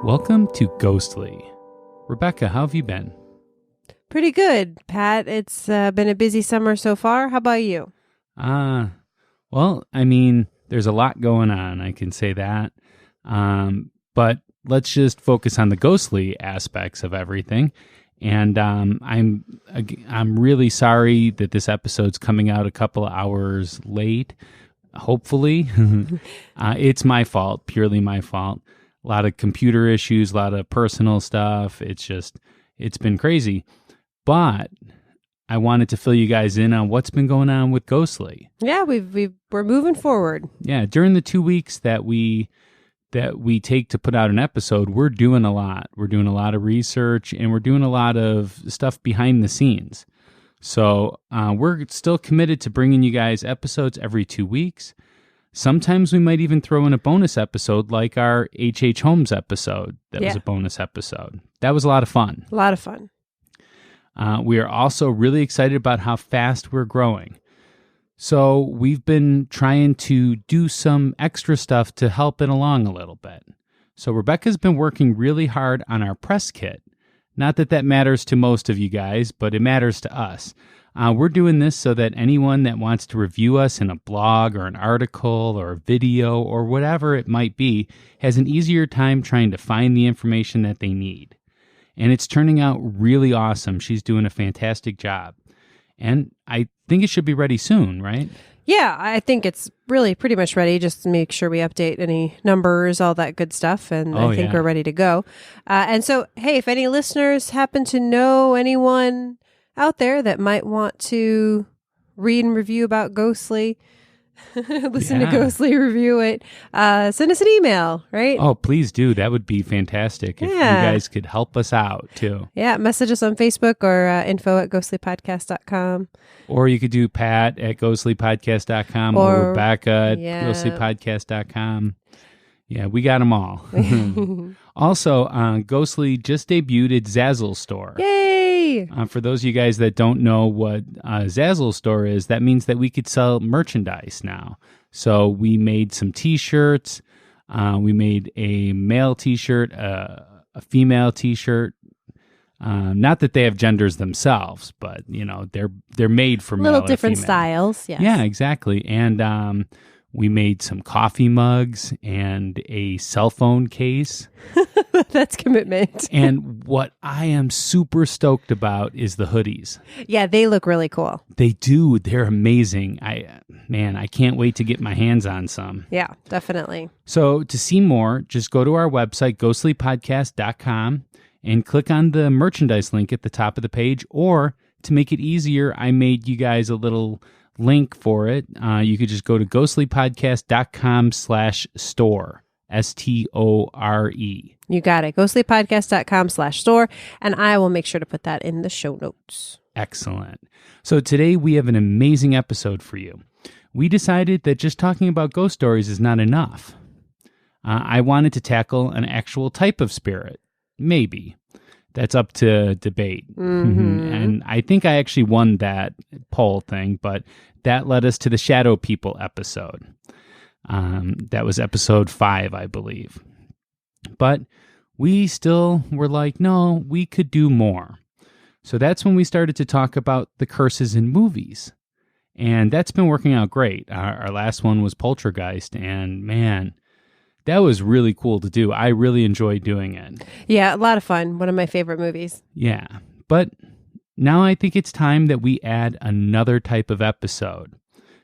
Welcome to Ghostly. Rebecca, how have you been? Pretty good, Pat. It's been a busy summer so far. How about you? Well, I mean, there's a lot going on, I can say that. But let's just focus on the ghostly aspects of everything. And I'm really sorry that this episode's coming out a couple of hours late. Hopefully. It's my fault, purely my fault. A lot of computer issues, a lot of personal stuff. It's been crazy. But I wanted to fill you guys in on what's been going on with Ghostly. Yeah, we're moving forward. Yeah, during the 2 weeks that we take to put out an episode, we're doing a lot. We're doing a lot of research, and we're doing a lot of stuff behind the scenes. So we're still committed to bringing you guys episodes every 2 weeks. Sometimes we might even throw in a bonus episode like our H.H. Holmes episode. That was a bonus episode. That was a lot of fun. A lot of fun. We are also really excited about how fast we're growing. So we've been trying to do some extra stuff to help it along a little bit. So Rebecca's been working really hard on our press kit. Not that matters to most of you guys, but it matters to us. We're doing this so that anyone that wants to review us in a blog or an article or a video or whatever it might be has an easier time trying to find the information that they need. And it's turning out really awesome. She's doing a fantastic job. And I think it should be ready soon, right? Yeah, I think it's really pretty much ready. Just to make sure we update any numbers, all that good stuff. And I think we're ready to go. And so, hey, if any listeners happen to know anyone out there that might want to read and review about Ghostly, listen to Ghostly, review it, send us an email, right? Oh, please do. That would be fantastic if you guys could help us out too. Yeah, message us on Facebook or info@ghostlypodcast.com. Or you could do Pat at ghostlypodcast.com or Rebecca at ghostlypodcast.com. Yeah, we got them all. Also, Ghostly just debuted its Zazzle store. Yay! For those of you guys that don't know what Zazzle store is, that means that we could sell merchandise now. So we made some t-shirts. We made a male t-shirt, a female t-shirt. Not that they have genders themselves, but you know they're made for male little different female. styles. Yes. Yeah, exactly. And we made some coffee mugs and a cell phone case. That's commitment. And what I am super stoked about is the hoodies. Yeah, they look really cool. They do. They're amazing. I can't wait to get my hands on some. Yeah, definitely. So to see more, just go to our website, ghostlypodcast.com, and click on the merchandise link at the top of the page. Or to make it easier, I made you guys a little link for it. You could just go to ghostlypodcast.com/store. STORE. You got it. ghostlypodcast.com/store. And I will make sure to put that in the show notes. Excellent. So today we have an amazing episode for you. We decided that just talking about ghost stories is not enough. I wanted to tackle an actual type of spirit. Maybe. That's up to debate. Mm-hmm. And I think I actually won that poll thing, but that led us to the Shadow People episode. That was episode 5, I believe. But we still were like, no, we could do more. So that's when we started to talk about the curses in movies. And that's been working out great. Our last one was Poltergeist, and man, that was really cool to do. I really enjoyed doing it. Yeah, a lot of fun. One of my favorite movies. Yeah, but now I think it's time that we add another type of episode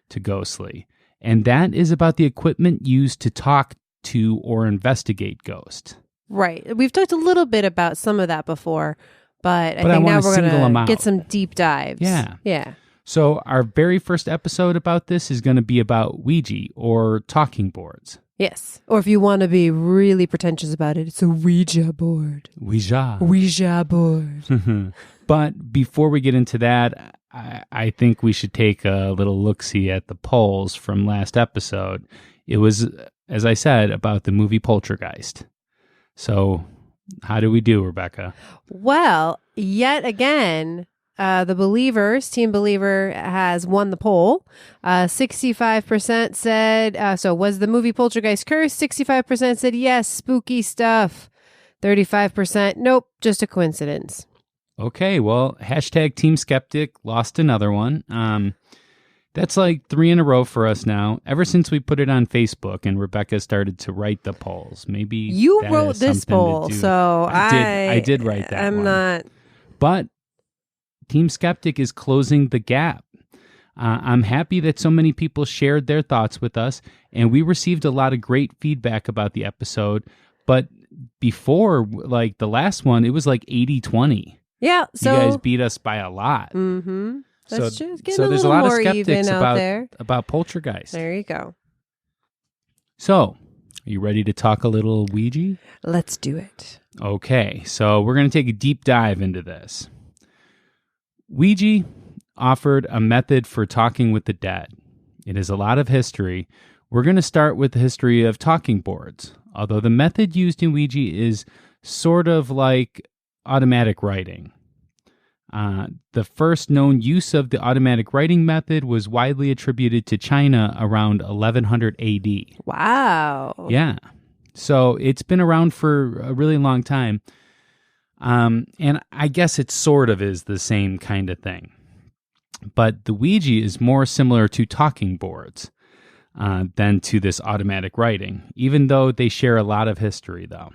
to Ghostly. And that is about the equipment used to talk to or investigate ghosts. Right. We've talked a little bit about some of that before, but I think now we're going to get some deep dives. Yeah. Yeah. So our very first episode about this is going to be about Ouija or talking boards. Yes. Or if you want to be really pretentious about it, it's a Ouija board. Ouija. Ouija board. But before we get into that, I think we should take a little look-see at the polls from last episode. It was, as I said, about the movie Poltergeist. So how do we do, Rebecca? Well, yet again, the Believers, Team Believer, has won the poll. 65% said, so was the movie Poltergeist cursed? 65% said yes, spooky stuff. 35%. Nope, just a coincidence. Okay, well, hashtag Team Skeptic lost another one. That's like 3 in a row for us now. Ever since we put it on Facebook and Rebecca started to write the polls, maybe you wrote this poll, so I did write that. I'm one. not. But Team Skeptic is closing the gap. I'm happy that so many people shared their thoughts with us, and we received a lot of great feedback about the episode. But before, like the last one, it was like 80-20. Yeah, so you guys beat us by a lot. Mm-hmm. That's just getting so a there's a little lot of more skeptics even out there. about poltergeist. There you go. So, are you ready to talk a little Ouija? Let's do it. Okay, so we're going to take a deep dive into this. Ouija offered a method for talking with the dead. It has a lot of history. We're going to start with the history of talking boards, although the method used in Ouija is sort of like automatic writing. The first known use of the automatic writing method was widely attributed to China around 1100 AD. Wow. Yeah. So it's been around for a really long time. And I guess it sort of is the same kind of thing. But the Ouija is more similar to talking boards than to this automatic writing, even though they share a lot of history, though.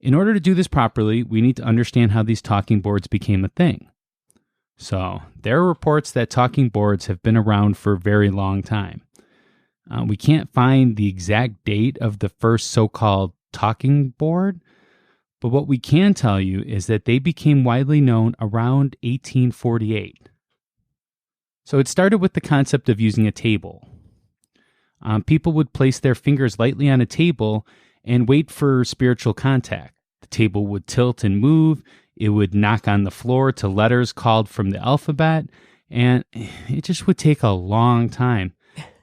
In order to do this properly, we need to understand how these talking boards became a thing. So, there are reports that talking boards have been around for a very long time. We can't find the exact date of the first so-called talking board, but what we can tell you is that they became widely known around 1848. So, it started with the concept of using a table. People would place their fingers lightly on a table and wait for spiritual contact. The table would tilt and move. It would knock on the floor to letters called from the alphabet, and it just would take a long time.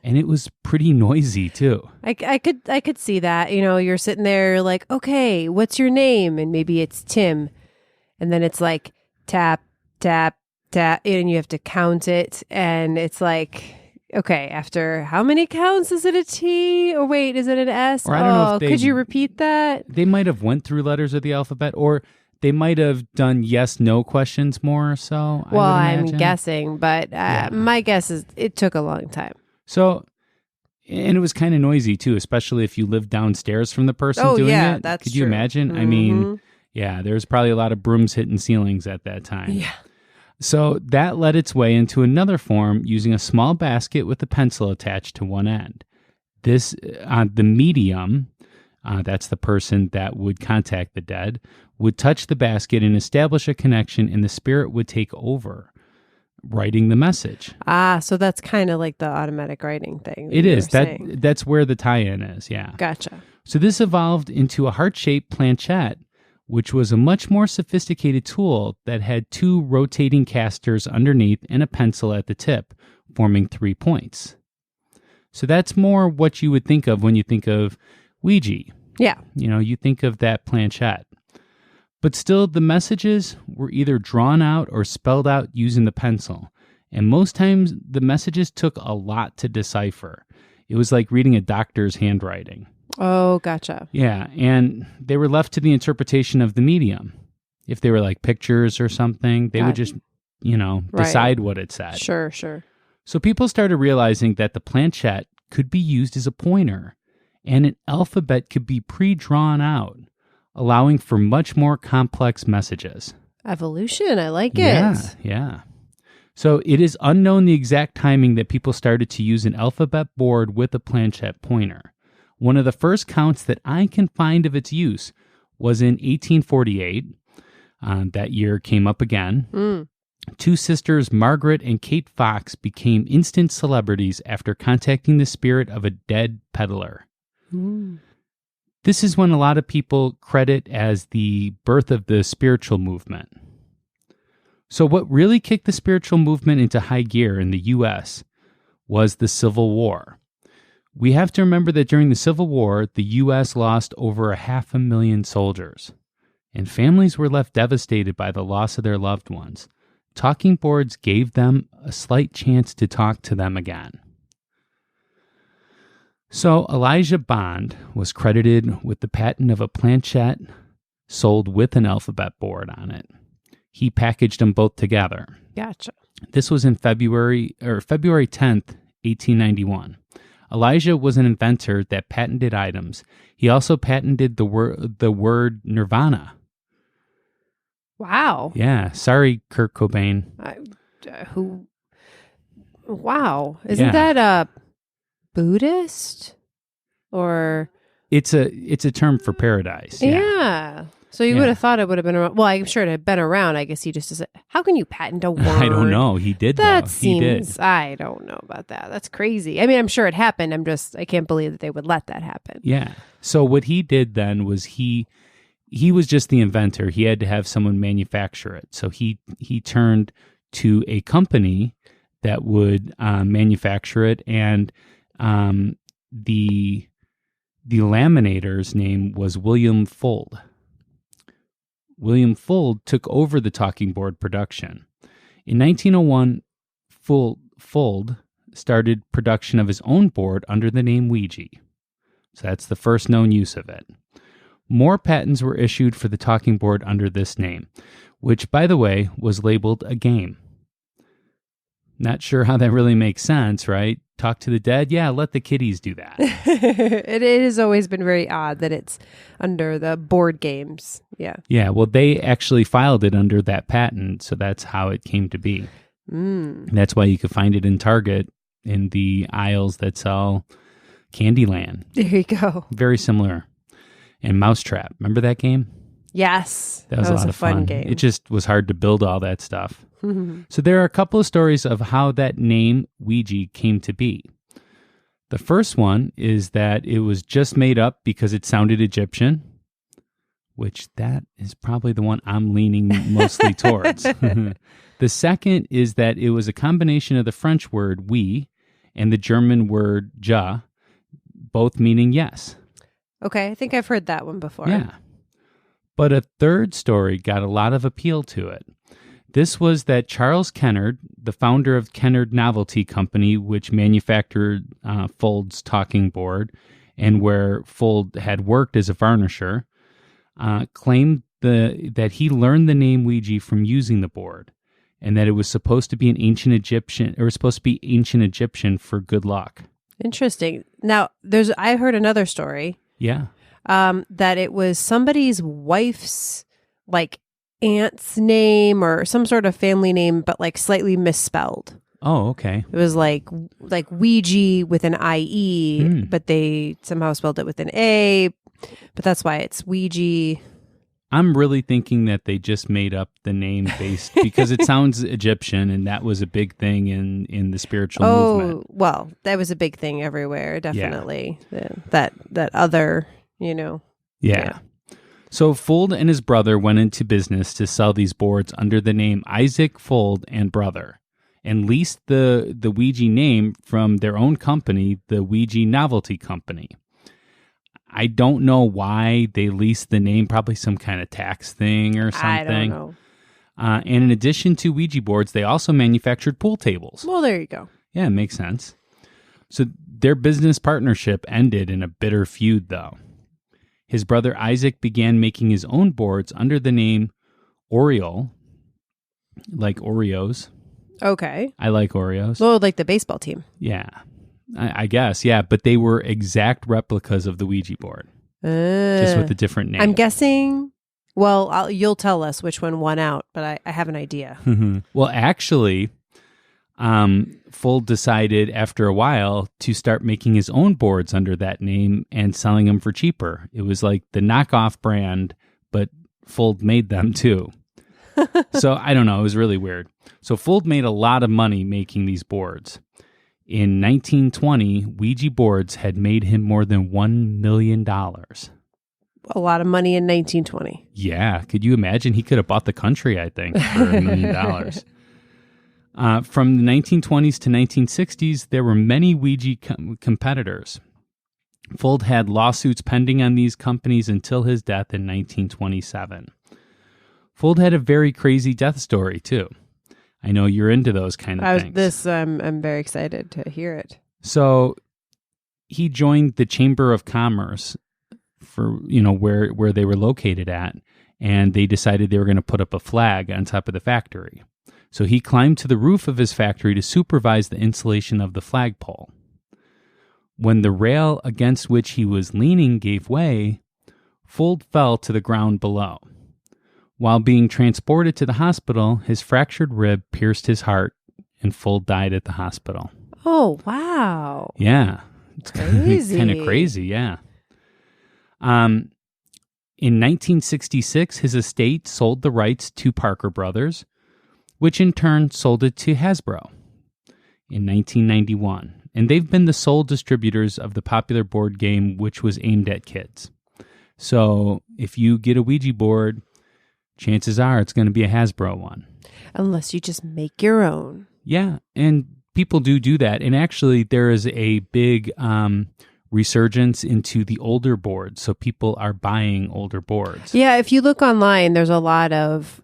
And it was pretty noisy too. I could see that. You know, you're sitting there like, okay, what's your name? And maybe it's Tim. And then it's like tap, tap, tap, and you have to count it. And it's like, okay, after how many counts? Is it a T? Or wait, is it an S? Or I don't know if could you repeat that? They might have went through letters of the alphabet, or they might have done yes/no questions more or so. Well, I'm guessing, but my guess is it took a long time. So, and it was kind of noisy too, especially if you lived downstairs from the person doing it. That's Could you imagine? Mm-hmm. I mean, yeah, there's probably a lot of brooms hitting ceilings at that time. Yeah. So that led its way into another form using a small basket with a pencil attached to one end. This, the medium, that's the person that would contact the dead, would touch the basket and establish a connection, and the spirit would take over, writing the message. So that's kind of like the automatic writing thing. It is. That's where the tie-in is, yeah. Gotcha. So this evolved into a heart-shaped planchette, which was a much more sophisticated tool that had 2 rotating casters underneath and a pencil at the tip, forming 3 points. So that's more what you would think of when you think of Ouija. Yeah. You know, you think of that planchette. But still, the messages were either drawn out or spelled out using the pencil. And most times, the messages took a lot to decipher. It was like reading a doctor's handwriting. Oh, gotcha. Yeah, and they were left to the interpretation of the medium. If they were like pictures or something, they would just, decide what it said. Sure. So people started realizing that the planchette could be used as a pointer, and an alphabet could be pre-drawn out, allowing for much more complex messages. Evolution, I like it. Yeah. So it is unknown the exact timing that people started to use an alphabet board with a planchette pointer. One of the first counts that I can find of its use was in 1848. That year came up again. 2 sisters, Margaret and Kate Fox, became instant celebrities after contacting the spirit of a dead peddler. This is when a lot of people credit as the birth of the spiritual movement. So what really kicked the spiritual movement into high gear in the U.S. was the Civil War. We have to remember that during the Civil War, the U.S. lost over 500,000 soldiers, and families were left devastated by the loss of their loved ones. Talking boards gave them a slight chance to talk to them again. So Elijah Bond was credited with the patent of a planchette sold with an alphabet board on it. He packaged them both together. Gotcha. This was in February 10th, 1891. Elijah was an inventor that patented items. He also patented the word nirvana. Wow. Yeah. Sorry, Kurt Cobain. Wow. Isn't that Buddhist? Or it's a term for paradise. Yeah. So you would have thought it would have been around. Well, I'm sure it had been around. I guess he just said, how can you patent a word? I don't know. He did that. Though. Seems, I don't know about that. That's crazy. I mean, I'm sure it happened. I can't believe that they would let that happen. Yeah. So what he did then was he was just the inventor. He had to have someone manufacture it. So he turned to a company that would manufacture it, and the laminator's name was William Fuld. William Fuld took over the talking board production. In 1901, Fuld started production of his own board under the name Ouija. So that's the first known use of it. More patents were issued for the talking board under this name, which, by the way, was labeled a game. Not sure how that really makes sense, right? Talk to the dead? Yeah, let the kiddies do that. It has always been very odd that it's under the board games. Yeah. Yeah, well, they actually filed it under that patent, so that's how it came to be. That's why you could find it in Target in the aisles that sell Candyland. There you go. Very similar. And Mousetrap. Remember that game? Yes. That was a lot of fun game. It just was hard to build all that stuff. So there are a couple of stories of how that name Ouija came to be. The first one is that it was just made up because it sounded Egyptian, which that is probably the one I'm leaning mostly towards. The second is that it was a combination of the French word oui and the German word ja, both meaning yes. Okay, I think I've heard that one before. Yeah. But a third story got a lot of appeal to it. This was that Charles Kennard, the founder of Kennard Novelty Company, which manufactured Fuld's talking board and where Fuld had worked as a varnisher, claimed that he learned the name Ouija from using the board, and that it was supposed to be ancient Egyptian for good luck. Interesting. Now, I heard another story. Yeah. That it was somebody's wife's aunt's name or some sort of family name, but slightly misspelled. Oh, okay. It was like Ouija with an IE, but they somehow spelled it with an A, but that's why it's Ouija. I'm really thinking that they just made up the name based because it sounds Egyptian, and that was a big thing in the spiritual movement. Oh, well, that was a big thing everywhere, definitely. Yeah. That other, Yeah. So Fuld and his brother went into business to sell these boards under the name Isaac Fuld and Brother, and leased the Ouija name from their own company, the Ouija Novelty Company. I don't know why they leased the name, probably some kind of tax thing or something. I don't know. And in addition to Ouija boards, they also manufactured pool tables. Well, there you go. Yeah, it makes sense. So their business partnership ended in a bitter feud, though. His brother Isaac began making his own boards under the name Oriole, like Oreos. Okay. I like Oreos. Well, like the baseball team. Yeah, I guess, yeah. But they were exact replicas of the Ouija board, just with a different name. I'm guessing, well, you'll tell us which one won out, but I have an idea. Well, actually, Fuld decided after a while to start making his own boards under that name and selling them for cheaper. It was like the knockoff brand, but Fuld made them too. So I don't know. It was really weird. So Fuld made a lot of money making these boards. In 1920, Ouija boards had made him more than $1 million. A lot of money in 1920. Yeah. Could you imagine? He could have bought the country, I think, for $1 million. From the 1920s to 1960s, there were many Ouija competitors. Fuld had lawsuits pending on these companies until his death in 1927. Fuld had a very crazy death story, too. I know you're into those kind of things. I'm very excited to hear it. So he joined the Chamber of Commerce for, where they were located at, and they decided they were going to put up a flag on top of the factory. So he climbed to the roof of his factory to supervise the installation of the flagpole. When the rail against which he was leaning gave way, Fuld fell to the ground below. While being transported to the hospital, his fractured rib pierced his heart, and Fuld died at the hospital. Oh, wow. Yeah. It's crazy. Kind of crazy, yeah. In 1966, his estate sold the rights to Parker Brothers, which in turn sold it to Hasbro in 1991. And they've been the sole distributors of the popular board game, which was aimed at kids. So if you get a Ouija board, chances are it's going to be a Hasbro one. Unless you just make your own. Yeah, and people do that. And actually, there is a big resurgence into the older boards. So people are buying older boards. Yeah, if you look online, there's a lot of,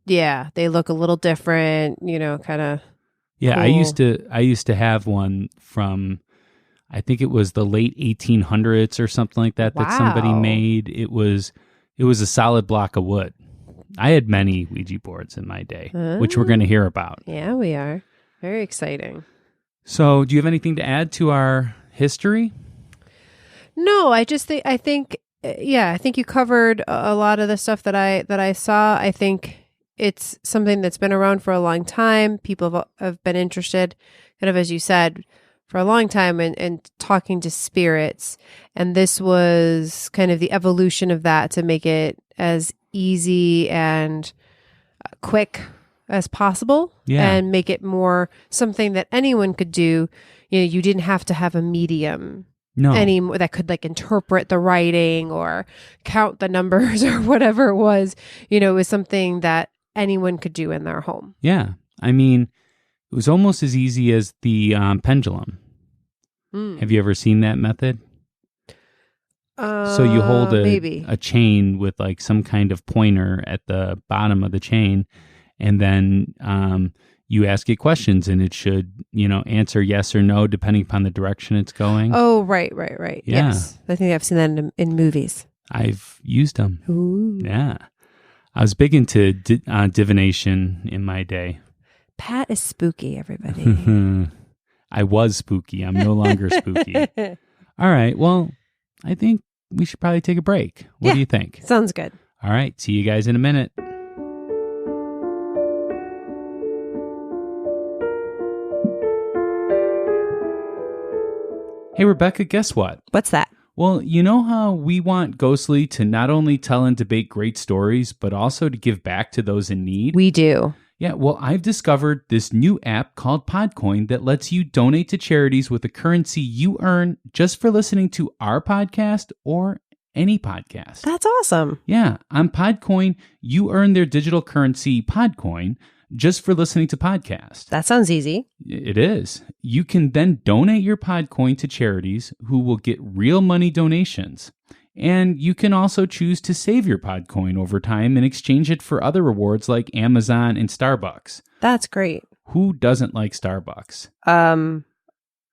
they look a little different, kind of. Yeah, cool. I used to have one from, I think it was the late 1800s or something like that that somebody made. It was a solid block of wood. I had many Ouija boards in my day, which we're going to hear about. Yeah, we are. Very exciting. So, do you have anything to add to our history? No, I think you covered a lot of the stuff that I saw. I think it's something that's been around for a long time. People have been interested, kind of as you said, for a long time and talking to spirits. And this was kind of the evolution of that to make it as easy and quick as possible and make it more something that anyone could do. You didn't have to have a medium anymore that could interpret the writing or count the numbers or whatever it was. It was something that anyone could do in their home. Yeah. I mean, it was almost as easy as the pendulum. Have you ever seen that method? So you hold a chain with some kind of pointer at the bottom of the chain, and then you ask it questions, and it should, answer yes or no depending upon the direction it's going. Oh, right. Yeah. Yes. I think I've seen that in movies. I've used them. Ooh. Yeah. I was big into divination in my day. Pat is spooky, everybody. I was spooky. I'm no longer spooky. All right. Well, I think we should probably take a break. What do you think? Sounds good. All right. See you guys in a minute. Hey, Rebecca, guess what? What's that? Well, you know how we want Ghostly to not only tell and debate great stories, but also to give back to those in need? We do. Yeah, well, I've discovered this new app called Podcoin that lets you donate to charities with a currency you earn just for listening to our podcast or any podcast. That's awesome. Yeah, on Podcoin, you earn their digital currency, Podcoin, just for listening to podcasts. That sounds easy. It is. You can then donate your Podcoin to charities who will get real money donations. And you can also choose to save your Podcoin over time and exchange it for other rewards like Amazon and Starbucks. That's great. Who doesn't like Starbucks?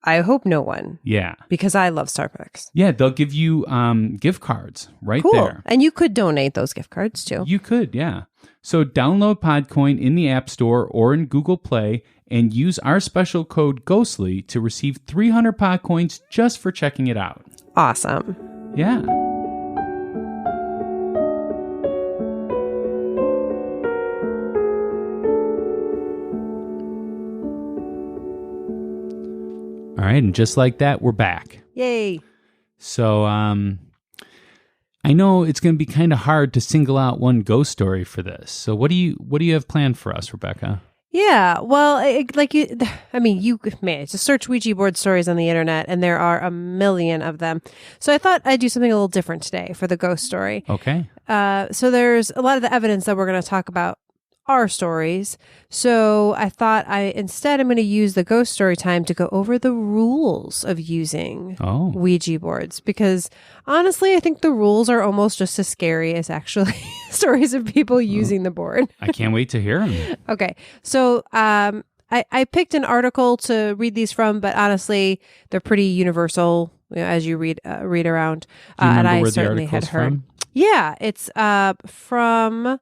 I hope no one. Yeah. Because I love Starbucks. Yeah, they'll give you gift cards right there. And you could donate those gift cards too. You could, yeah. So download Podcoin in the App Store or in Google Play and use our special code GHOSTLY to receive 300 Podcoins just for checking it out. Awesome. Yeah. All right, and just like that, we're back. Yay. So, I know it's going to be kind of hard to single out one ghost story for this. So, what do you have planned for us, Rebecca? Yeah, well, just search Ouija board stories on the internet, and there are a million of them. So I thought I'd do something a little different today for the ghost story. Okay. So there's a lot of the evidence that we're going to talk about our stories. So I thought I'm going to use the ghost story time to go over the rules of using Ouija boards, because honestly, I think the rules are almost just as scary as actually stories of people using the board. I can't wait to hear them. Okay. So I picked an article to read these from, but honestly, they're pretty universal as you read around. Do you remember and I where certainly the had article's heard. from? Yeah, it's from.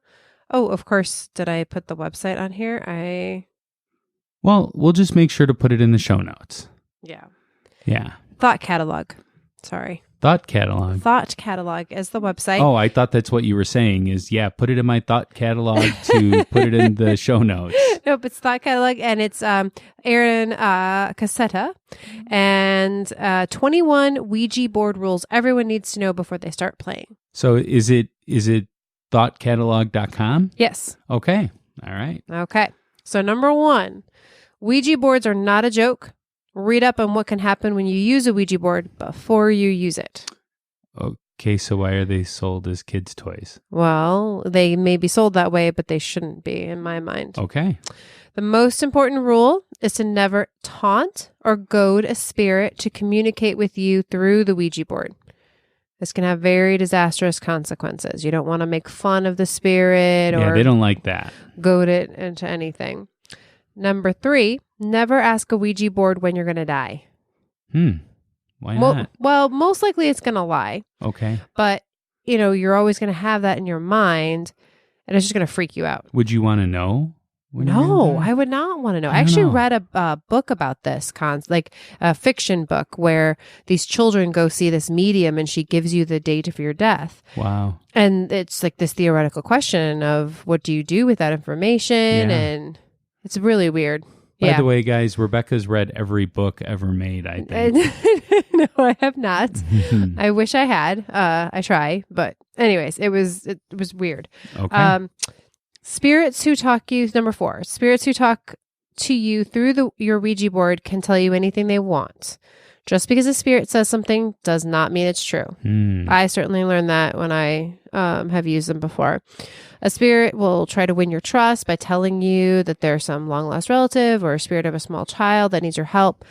Oh, of course. Did I put the website on here? Well, we'll just make sure to put it in the show notes. Yeah. Yeah. Thought Catalog. Sorry. Thought Catalog. Thought Catalog is the website. Oh, I thought that's what you were saying is, put it in my Thought Catalog to put it in the show notes. Nope, it's Thought Catalog, and it's Aaron Cassetta, and 21 Ouija board rules everyone needs to know before they start playing. So is it thoughtcatalog.com? Yes. Okay. All right. Okay. So number 1, Ouija boards are not a joke. Read up on what can happen when you use a Ouija board before you use it. Okay, so why are they sold as kids' toys? Well, they may be sold that way, but they shouldn't be, in my mind. Okay. The most important rule is to never taunt or goad a spirit to communicate with you through the Ouija board. This can have very disastrous consequences. You don't want to make fun of the spirit or they don't like that. Goad it into anything. Number 3, never ask a Ouija board when you're going to die. Why not? Well, most likely it's going to lie. Okay. But, you're always going to have that in your mind, and it's just going to freak you out. Would you want to know? No, I would not want to know. I actually read a book about this, like a fiction book where these children go see this medium and she gives you the date of your death. Wow. And it's like this theoretical question of what do you do with that information? Yeah. And it's really weird. By the way, guys, Rebecca's read every book ever made, I think. No, I have not. I wish I had. I try. But anyways, it was weird. Okay. Spirits who talk you, number 4, spirits who talk to you through your Ouija board can tell you anything they want. Just because a spirit says something does not mean it's true. I certainly learned that when I have used them before. A spirit will try to win your trust by telling you that there's some long-lost relative or a spirit of a small child that needs your help.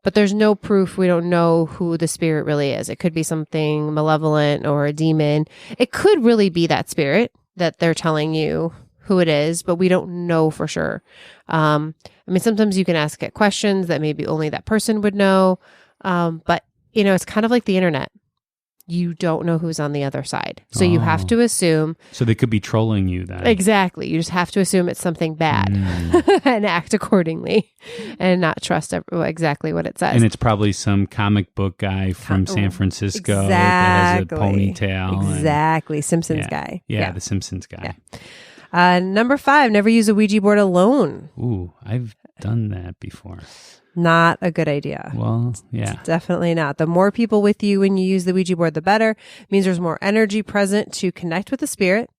But there's no proof. We don't know who the spirit really is. It could be something malevolent or a demon. It could really be that spirit that they're telling you who it is, but we don't know for sure. Sometimes you can ask it questions that maybe only that person would know. But, it's kind of like the internet. You don't know who's on the other side. So you have to assume. So they could be trolling you then. Exactly. You just have to assume it's something bad and act accordingly and not trust exactly what it says. And it's probably some comic book guy from San Francisco that has a ponytail. Exactly. Simpsons guy. Yeah, the Simpsons guy. Yeah. Number 5, never use a Ouija board alone. Ooh, I've done that before. Not a good idea. Well, yeah. It's definitely not. The more people with you when you use the Ouija board, the better. It means there's more energy present to connect with the spirit.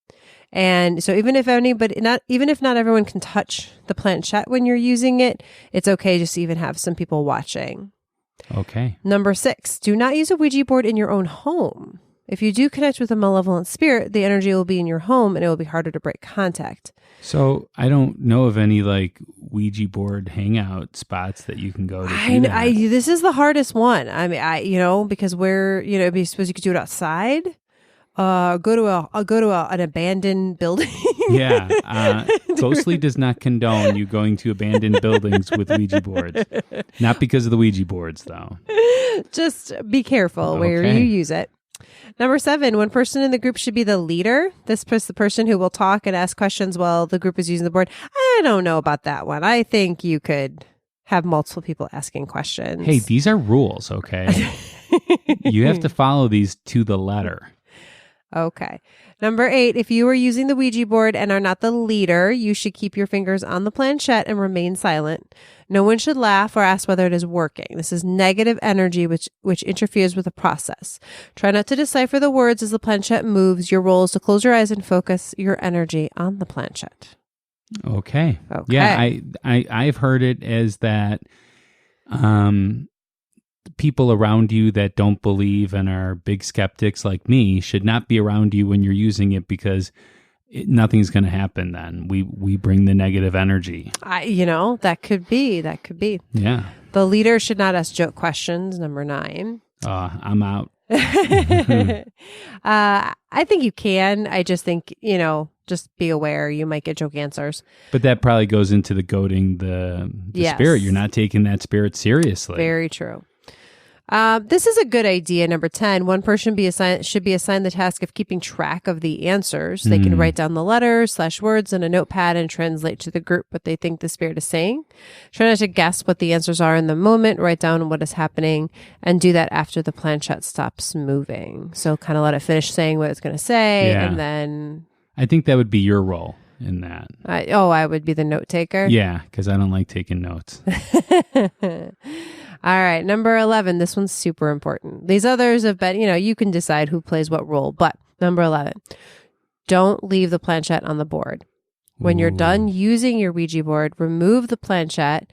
And so even if not everyone can touch the planchette when you're using it, it's okay just to even have some people watching. Okay. Number 6, do not use a Ouija board in your own home. If you do connect with a malevolent spirit, the energy will be in your home and it will be harder to break contact. So I don't know of any like Ouija board hangout spots that you can go to. This is the hardest one. Because it'd be supposed you could do it outside. Go to an abandoned building. Yeah. Ghostly does not condone you going to abandoned buildings with Ouija boards. Not because of the Ouija boards, though. Just be careful where you use it. Number 7, one person in the group should be the leader. This is the person who will talk and ask questions while the group is using the board. I don't know about that one. I think you could have multiple people asking questions. Hey, these are rules, okay? You have to follow these to the letter. Okay. Number 8, if you are using the Ouija board and are not the leader, you should keep your fingers on the planchette and remain silent. No one should laugh or ask whether it is working. This is negative energy which interferes with the process. Try not to decipher the words as the planchette moves. Your role is to close your eyes and focus your energy on the planchette. Okay. Yeah, I've heard it as that people around you that don't believe and are big skeptics like me should not be around you when you're using it because nothing's going to happen then. We bring the negative energy. That could be. Yeah. The leader should not ask joke questions, number 9. I'm out. I think you can. I just think, just be aware you might get joke answers. But that probably goes into the goading the yes. spirit. You're not taking that spirit seriously. Very true. This is a good idea. Number 10, one person should be assigned the task of keeping track of the answers. They can write down the letters / words in a notepad and translate to the group what they think the spirit is saying. Try not to guess what the answers are in the moment. Write down what is happening and do that after the planchette stops moving. So kind of let it finish saying what it's going to say. And then... I think that would be your role in that. I would be the note taker? Yeah, because I don't like taking notes. All right, number 11. This one's super important. These others have been, you can decide who plays what role. But number 11, don't leave the planchette on the board. When you're done using your Ouija board, remove the planchette.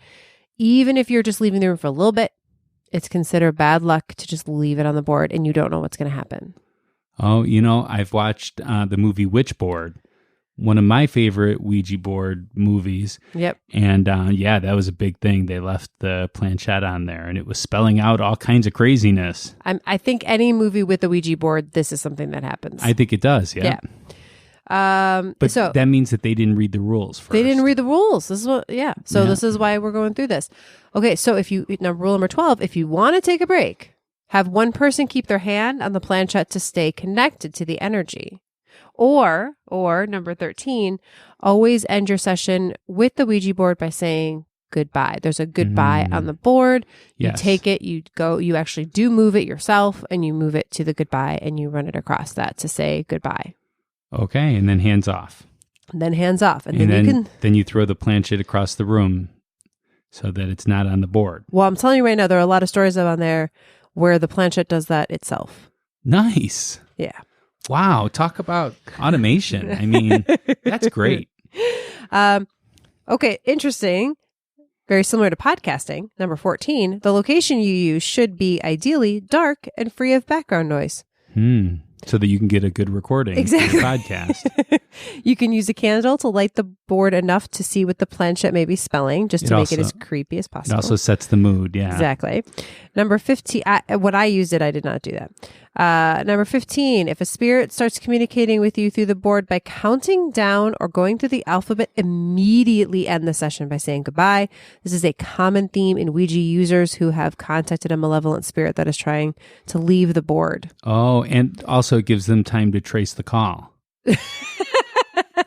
Even if you're just leaving the room for a little bit, it's considered bad luck to just leave it on the board and you don't know what's going to happen. Oh, I've watched the movie Ouija Board. One of my favorite Ouija board movies. Yep. And that was a big thing. They left the planchette on there and it was spelling out all kinds of craziness. I think any movie with a Ouija board, this is something that happens. I think it does, yeah. But so that means that they didn't read the rules first. They didn't read the rules. This is this is why we're going through this. Okay, so rule number 12, if you want to take a break, have one person keep their hand on the planchette to stay connected to the energy. Or number 13, always end your session with the Ouija board by saying goodbye. There's a goodbye on the board. You take it, you actually do move it yourself and you move it to the goodbye and you run it across that to say goodbye. Okay. And then hands off. And then you throw the planchette across the room so that it's not on the board. Well, I'm telling you right now, there are a lot of stories on there where the planchette does that itself. Nice. Yeah. Wow, talk about automation. I mean, that's great. Okay, interesting. Very similar to podcasting. Number 14, the location you use should be ideally dark and free of background noise. So that you can get a good recording of your podcast. You can use a candle to light the board enough to see what the planchette may be spelling, just to make it as creepy as possible. It also sets the mood, yeah. Exactly. Number 15, when I used it, I did not do that. Number 15, if a spirit starts communicating with you through the board by counting down or going through the alphabet, immediately end the session by saying goodbye. This is a common theme in Ouija users who have contacted a malevolent spirit that is trying to leave the board. Oh, and also it gives them time to trace the call.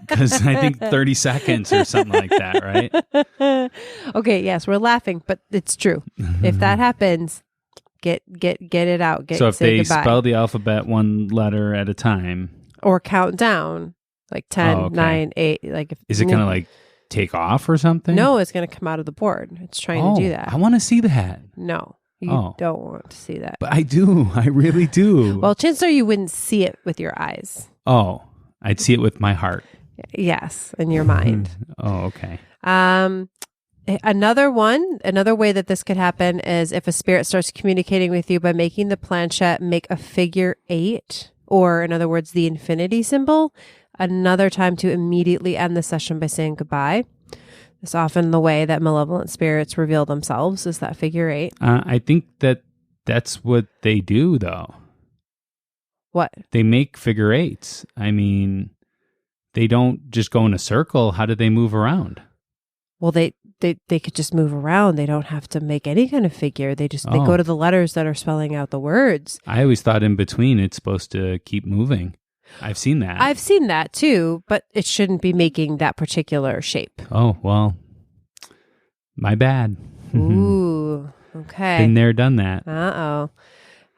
Because I think 30 seconds or something like that, right? Okay, yes, we're laughing, but it's true. If that happens, get it out. So if they goodbye. spell the alphabet one letter at a time. Or count down, like 10, 9, 8. Like Is it going to like take off or something? No, it's going to come out of the board. It's trying to do that. I want to see that. No, you don't want to see that. But I do. I really do. Well, chances are you wouldn't see it with your eyes. Oh, I'd see it with my heart. Yes, in your mind. Oh, okay. Another way that this could happen is if a spirit starts communicating with you by making the planchette make a figure 8, or in other words, the infinity symbol. Another time to immediately end the session by saying goodbye. It's often the way that malevolent spirits reveal themselves, is that figure 8. I think that's what they do, though. What? They make figure 8s. I mean, they don't just go in a circle. How do they move around? Well, they could just move around. They don't have to make any kind of figure. They go to the letters that are spelling out the words. I always thought in between it's supposed to keep moving. I've seen that. I've seen that too, but it shouldn't be making that particular shape. Oh, well, my bad. Ooh, okay. Been there, done that. Uh-oh.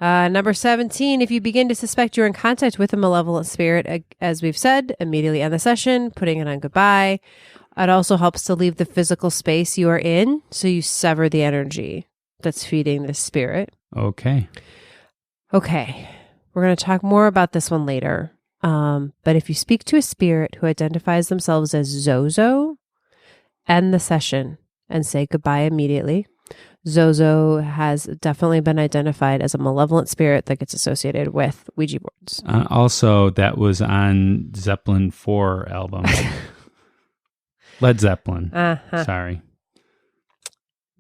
Number 17, if you begin to suspect you're in contact with a malevolent spirit, as we've said, immediately end the session, putting it on goodbye. It also helps to leave the physical space you are in, so you sever the energy that's feeding this spirit. Okay. We're going to talk more about this one later. But if you speak to a spirit who identifies themselves as Zozo, end the session and say goodbye immediately. Zozo has definitely been identified as a malevolent spirit that gets associated with Ouija boards. Also, that was on Zeppelin 4 album. Led Zeppelin. Sorry.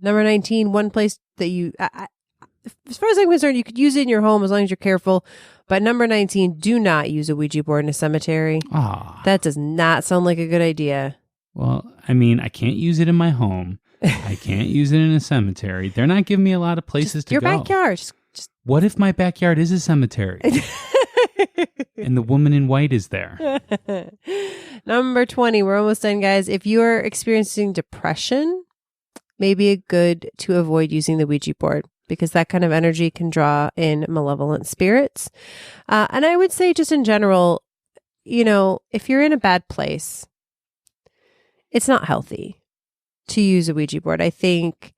Number 19, one place that you, as far as I'm concerned, you could use it in your home as long as you're careful. But number 19, do not use a Ouija board in a cemetery. That does not sound like a good idea. Well, I mean, I can't use it in my home. I can't use it in a cemetery. They're not giving me a lot of places to your go. Your backyard. Just... What if my backyard is a cemetery? And the woman in white is there. Number 20. We're almost done, guys. If you are experiencing depression, maybe good to avoid using the Ouija board because that kind of energy can draw in malevolent spirits. And I would say just in general, if you're in a bad place, it's not healthy to use a Ouija board. I think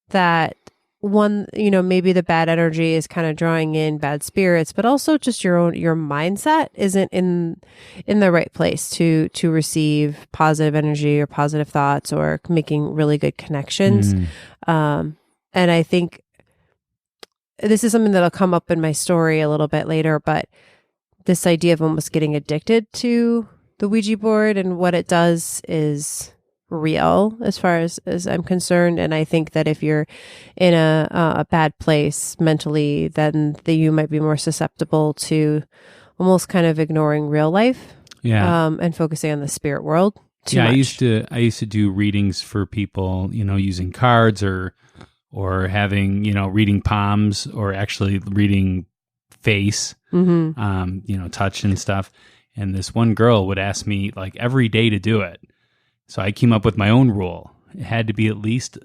that maybe the bad energy is kind of drawing in bad spirits, but also just your mindset isn't in the right place to receive positive energy or positive thoughts or making really good connections. And I think this is something that'll come up in my story a little bit later, but this idea of almost getting addicted to the Ouija board and what it does is real as far as I'm concerned. And I think that if you're in a bad place mentally, then you might be more susceptible to almost kind of ignoring real life. And focusing on the spirit world too much. I used to do readings for people, using cards or having, reading palms or actually reading face, touch and stuff. And this one girl would ask me like every day to do it. So I came up with my own rule. It had to be at least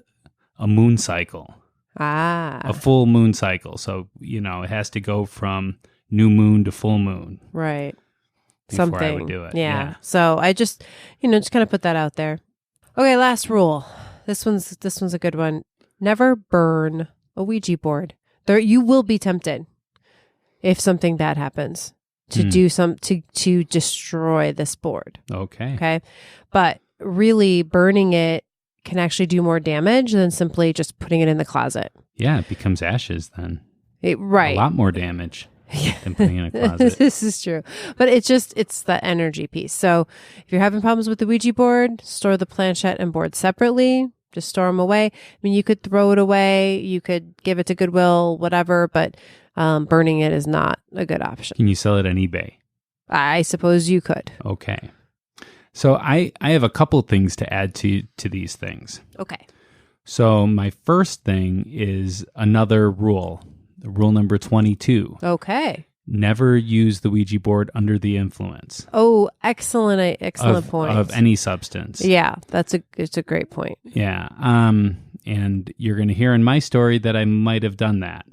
a moon cycle. A full moon cycle. So, it has to go from new moon to full moon. Right. Before I would do it. Yeah. So I just kind of put that out there. Okay, last rule. This one's a good one. Never burn a Ouija board. You will be tempted if something bad happens to do to destroy this board. Okay. But really burning it can actually do more damage than simply just putting it in the closet. Yeah, it becomes ashes then. Right. A lot more damage than putting in a closet. This is true. But it's that energy piece. So if you're having problems with the Ouija board, store the planchette and board separately. Just store them away. I mean, you could throw it away. You could give it to Goodwill, whatever, but burning it is not a good option. Can you sell it on eBay? I suppose you could. Okay. So I have a couple things to add to these things. Okay. So my first thing is another rule, rule number 22. Okay. Never use the Ouija board under the influence. Oh, excellent point. Of any substance. Yeah, it's a great point. Yeah. And you're going to hear in my story that I might have done that.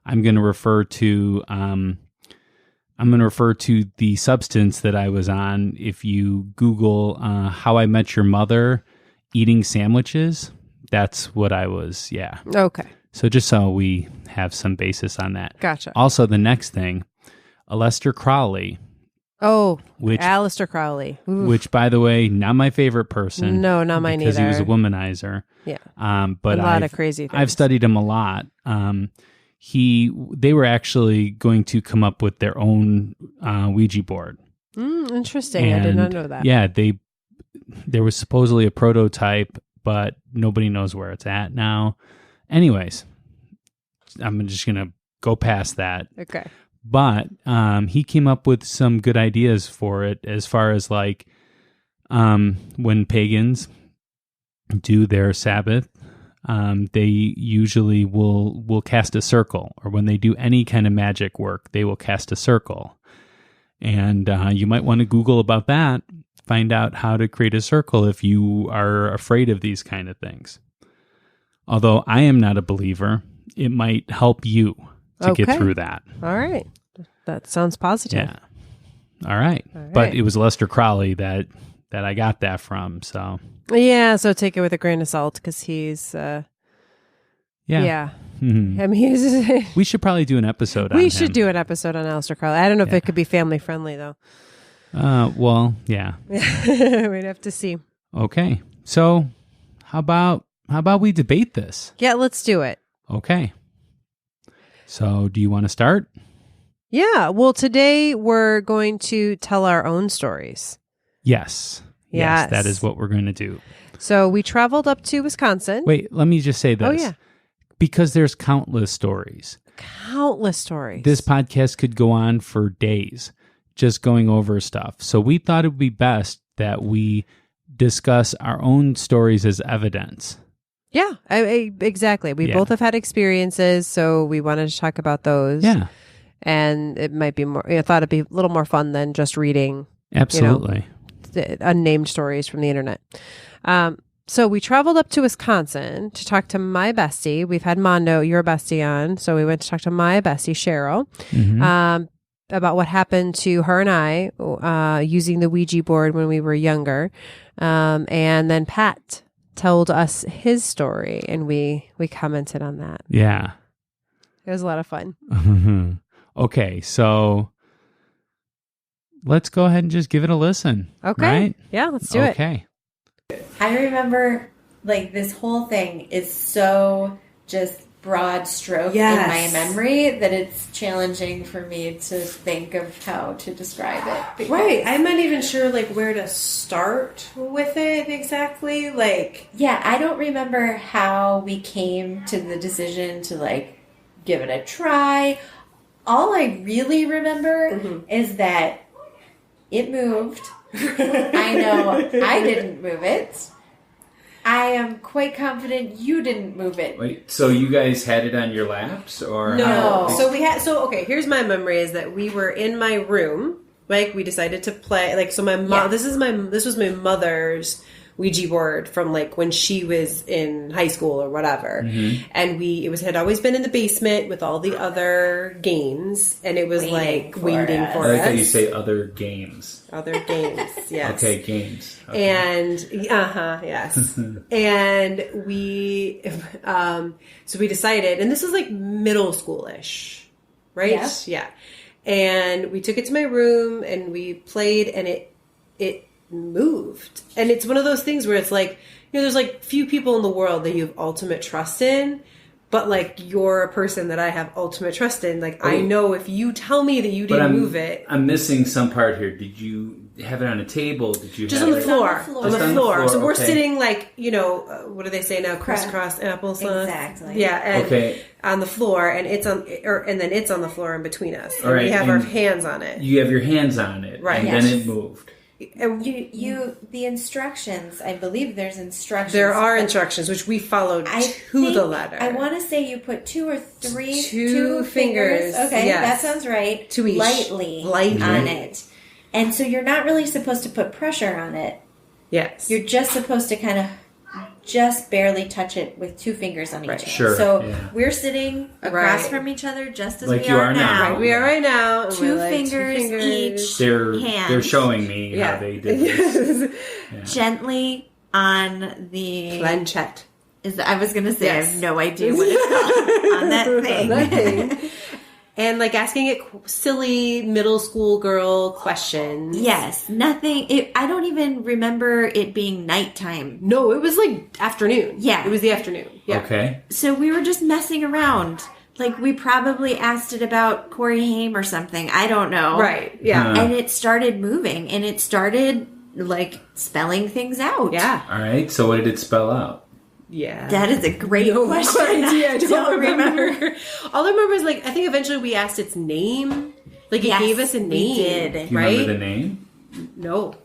I'm going to refer to the substance that I was on. If you Google How I Met Your Mother eating sandwiches, that's what I was. Yeah. Okay. So just so we have some basis on that. Gotcha. Also, the next thing, Aleister Crowley. Oh, Aleister Crowley. Oof. Which, by the way, not my favorate person. No, not mine either. Because he was a womanizer. Yeah. But a lot of crazy things. I've studied him a lot. They were actually going to come up with their own Ouija board. Interesting. I did not know that. Yeah, there was supposedly a prototype, but nobody knows where it's at now. Anyways, I'm just going to go past that. Okay. But he came up with some good ideas for it as far as like when pagans do their Sabbath, they usually will cast a circle, or when they do any kind of magic work, they will cast a circle. And you might want to Google about that, find out how to create a circle if you are afraid of these kind of things. Although I am not a believer, it might help you to get through that. All right. That sounds positive. Yeah. All right. But it was Aleister Crowley that I got that from, so... Yeah, so take it with a grain of salt because he's, Yeah. Mm-hmm. I mean, we should probably do an episode on him. We should do an episode on Aleister Crowley. I don't know if it could be family friendly, though. Well, yeah. We'd have to see. Okay. So how about we debate this? Yeah, let's do it. Okay. So do you want to start? Yeah. Well, today we're going to tell our own stories. Yes. Yes, that is what we're going to do. So we traveled up to Wisconsin. Wait, let me just say this. Oh, yeah. Because there's countless stories. Countless stories. This podcast could go on for days just going over stuff. So we thought it would be best that we discuss our own stories as evidence. Yeah, exactly. We both have had experiences, so we wanted to talk about those. Yeah. And it might be more, I thought it'd be a little more fun than just reading. Absolutely. Unnamed stories from the internet. So we traveled up to Wisconsin to talk to my bestie. We've had Mondo, your bestie, on. So we went to talk to my bestie, Cheryl, about what happened to her and I using the Ouija board when we were younger. And then Pat told us his story, and we commented on that. Yeah. It was a lot of fun. Okay, so let's go ahead and just give it a listen. Okay. Right? Yeah, let's do it. Okay. I remember, like, this whole thing is so just broad stroke in my memory that it's challenging for me to think of how to describe it. Right. I'm not even sure, like, where to start with it exactly. Like, yeah, I don't remember how we came to the decision to, like, give it a try. All I really remember is that it moved. I know I didn't move it. I am quite confident you didn't move it. Wait, so you guys had it on your laps, or no? Okay, here's my memory: is that we were in my room, like we decided to play. Like, so my mom. This was my mother's Ouija board from, like, when she was in high school or whatever. And had always been in the basement with all the other games, and it was waiting for us. I like how you say other games. Other games, yes. Okay, games. Okay. And yes. And we so we decided, and this was like middle schoolish, right? Yeah. And we took it to my room and we played, and it moved. And it's one of those things where it's like, there's like few people in the world that you have ultimate trust in, but like you're a person that I have ultimate trust in. Like, I know if you tell me that you didn't move it. I'm missing some part here. Did you have it on a table? Did you just have on the floor? On the floor. So we're sitting, like, what do they say now? Crisscross applesauce. Exactly. Yeah. And on the floor, and then it's on the floor in between us. And we have our hands on it. You have your hands on it, right? And then it moved. And the instructions, I believe there's instructions. There are instructions, which we followed to the letter. I want to say you put two fingers. yes. Okay, that sounds right. To each. Lightly on it. And so you're not really supposed to put pressure on it. Yes. You're just supposed to kind of just barely touch it with two fingers on each hand. Sure. So we're sitting across from each other just as like we are now. Right, we are right now. Two fingers each hand. They're showing me how they did this. Gently on the... planchette. I was going to say, I have no idea what it's called on that thing. And, like, asking it silly middle school girl questions. Yes. Nothing. I don't even remember it being nighttime. No, it was, like, afternoon. Yeah. It was the afternoon. Yeah. Okay. So we were just messing around. Like, we probably asked it about Corey Haim or something. I don't know. Right. Yeah. And it started moving. And it started, like, spelling things out. Yeah. All right. So what did it spell out? Yeah. That is a great question. I don't remember. All I remember is, like, I think eventually we asked its name. Like, it gave us a name. We did. Do you right? remember the name? No.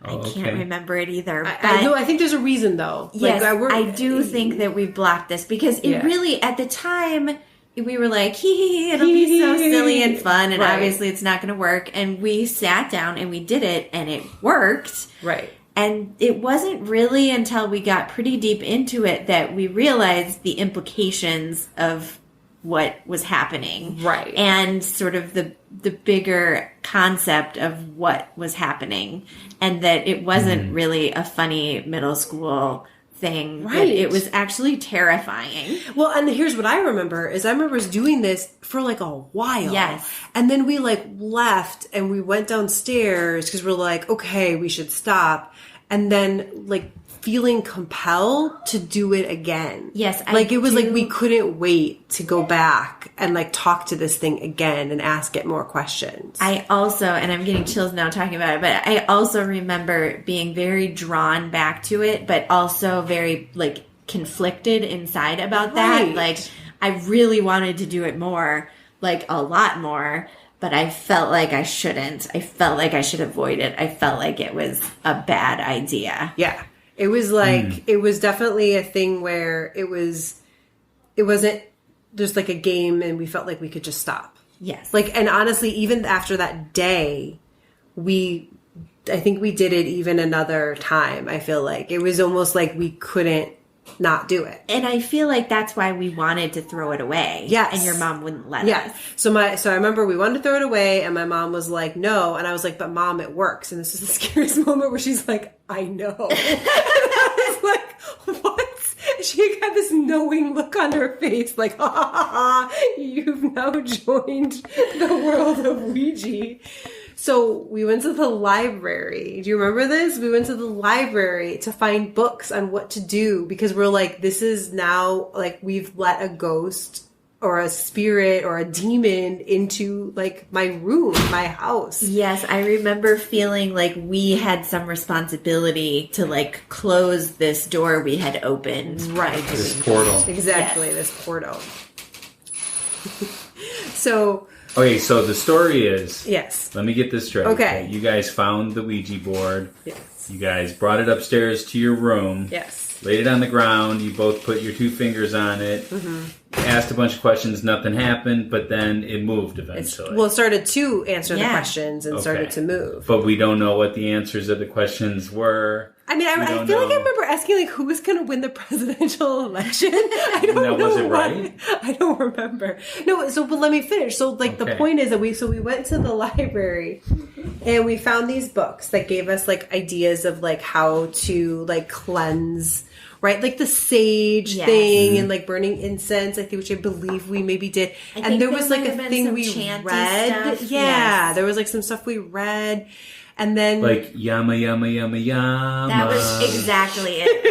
Oh, I can't remember it either. I think there's a reason, though. Yes, like, I do think that we've blocked this because it really, at the time, we were like, hee, it'll be so silly and fun, and obviously it's not going to work. And we sat down and we did it, and it worked. Right. And it wasn't really until we got pretty deep into it that we realized the implications of what was happening. Right. And sort of the bigger concept of what was happening. And that it wasn't really a funny middle school thing. Right. It was actually terrifying. Well, and here's what I remember is I remember us doing this for like a while. Yes. And then we like left and we went downstairs because we're like, okay, we should stop. And then like feeling compelled to do it again. Yes. Like it was like we couldn't wait to go back and like talk to this thing again and ask it more questions. I also, and I'm getting chills now talking about it, but I also remember being very drawn back to it, but also very like conflicted inside about that. Like I really wanted to do it more, like a lot more, but I felt like I shouldn't. I felt like I should avoid it. I felt like it was a bad idea. Yeah. It was like, it was definitely a thing where it wasn't just like a game and we felt like we could just stop. Yes. Like, and honestly, even after that day, I think we did it even another time. I feel like it was almost like we couldn't not do it. And I feel like that's why we wanted to throw it away. Yes. And your mom wouldn't let us. So I remember we wanted to throw it away and my mom was like, no. And I was like, but Mom, it works. And this is the scariest moment where she's like, I know. And I was like, what? She had this knowing look on her face, like, ha ha ha, you've now joined the world of Ouija. So we went to the library. Do you remember this? We went to the library to find books on what to do because we're like, this is now like we've let a ghost or a spirit or a demon into like my room, my house. Yes, I remember feeling like we had some responsibility to like close this door we had opened. Right. This portal. Exactly, Yes. this portal. So... Okay, so the story is... Yes. Let me get this straight. Okay. You guys found the Ouija board. Yes. You guys brought it upstairs to your room. Yes. Laid it on the ground. You both put your 2 fingers on it. Asked a bunch of questions. Nothing happened, but then it moved eventually. It started to answer the Yeah. questions and started to move. But we don't know what the answers of the questions were. I mean, I feel like I remember asking, like, who was going to win the presidential election? I don't know. Was it right? I don't remember. No, but let me finish. So, like, the point is that we went to the library and we found these books that gave us, like, ideas of, like, how to, like, cleanse, right? Like the sage thing and, like, burning incense, I think, which I believe we maybe did. And there was, like, a thing we read. Stuff. Yeah. There was, like, some stuff we read. And then... Like, yama, yama, yama, yama. That was exactly it.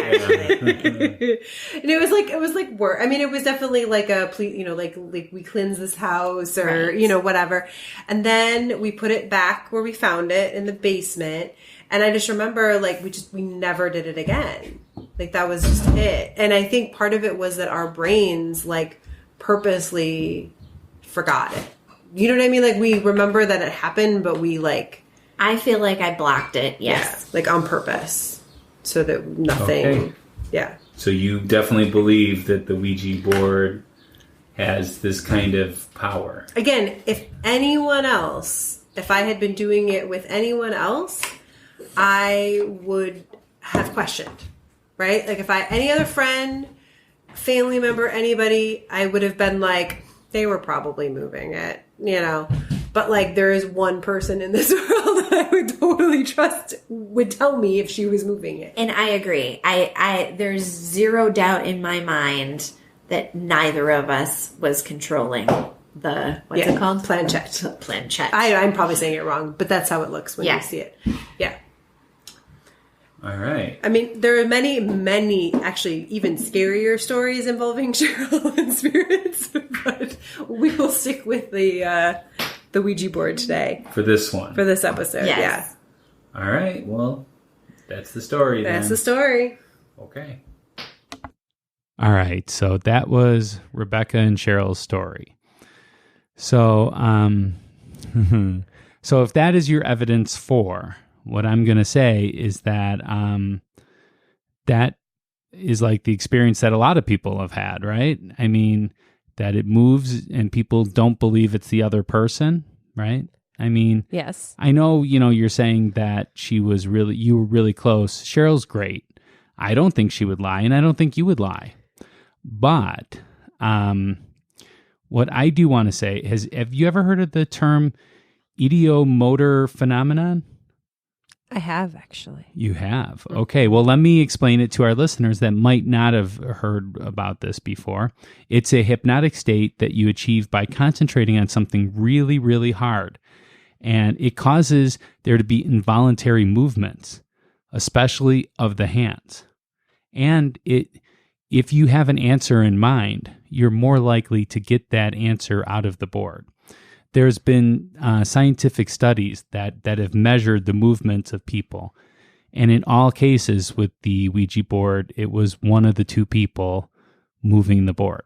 And it was like work. I mean, it was definitely like like we cleanse this house or, whatever. And then we put it back where we found it in the basement. And I just remember, like, we never did it again. Like, that was just it. And I think part of it was that our brains, like, purposely forgot it. You know what I mean? Like, we remember that it happened, but we, like... I feel like I blocked it, yes. Yeah, like on purpose. So that nothing... Okay. Yeah. So you definitely believe that the Ouija board has this kind of power. Again, if I had been doing it with anyone else, I would have questioned, right? Like if any other friend, family member, anybody, I would have been like, they were probably moving it, But like there is one person in this world that I would totally trust would tell me if she was moving it. And I agree. I there's zero doubt in my mind that neither of us was controlling the what's it called? Planchette. Planchette. I'm probably saying it wrong, but that's how it looks when you see it. Yeah. All right. I mean, there are many, many, actually, even scarier stories involving Cheryl and spirits, but we will stick with the Ouija board today. For this one. For this episode, yes. Yeah. All right. Well, that's the story then. That's the story. Okay. All right. So that was Rebecca and Cheryl's story. So, so if that is your evidence for, what I'm going to say is that that is like the experience that a lot of people have had, right? I mean, that it moves and people don't believe it's the other person, right? I mean, yes. I know, you're saying that you were really close. Cheryl's great. I don't think she would lie, and I don't think you would lie. But what I do want to say is, have you ever heard of the term ideomotor phenomenon? I have, actually. You have. Okay. Well, let me explain it to our listeners that might not have heard about this before. It's a hypnotic state that you achieve by concentrating on something really, really hard. And it causes there to be involuntary movements, especially of the hands. And if you have an answer in mind, you're more likely to get that answer out of the board. There's been scientific studies that have measured the movements of people. And in all cases with the Ouija board, it was one of the two people moving the board.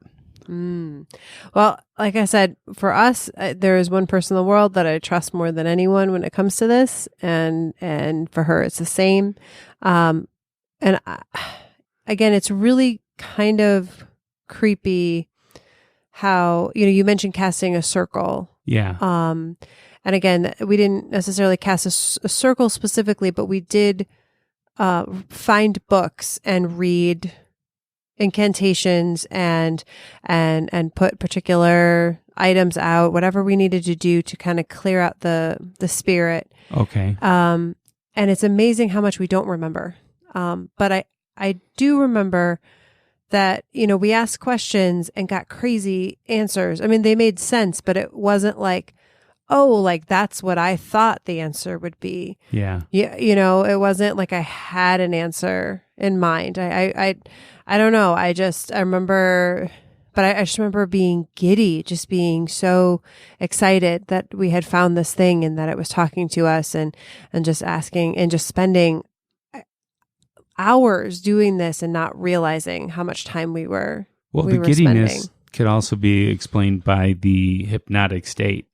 Well, like I said, for us, there is one person in the world that I trust more than anyone when it comes to this. And for her, it's the same. again, it's really kind of creepy how, you mentioned casting a circle. Yeah. And again, we didn't necessarily cast a circle specifically, but we did find books and read incantations and put particular items out, whatever we needed to do to kind of clear out the spirit. Okay. And it's amazing how much we don't remember. But I do remember that, we asked questions and got crazy answers. I mean, they made sense, but it wasn't like, oh, like that's what I thought the answer would be. Yeah. Yeah. It wasn't like I had an answer in mind. I don't know. I remember, but I just remember being giddy, just being so excited that we had found this thing and that it was talking to us and just asking and just spending hours doing this and not realizing how much time we were the giddiness could also be explained by the hypnotic state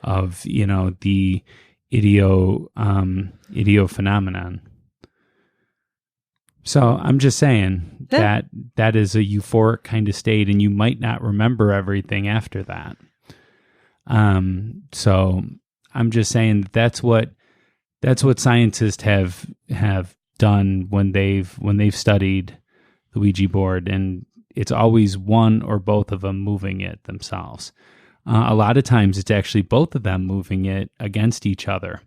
of, the idio phenomenon. So I'm just saying that is a euphoric kind of state, and you might not remember everything after that. So I'm just saying that's what scientists have done when they've studied the Ouija board, and it's always one or both of them moving it themselves. A lot of times it's actually both of them moving it against each other,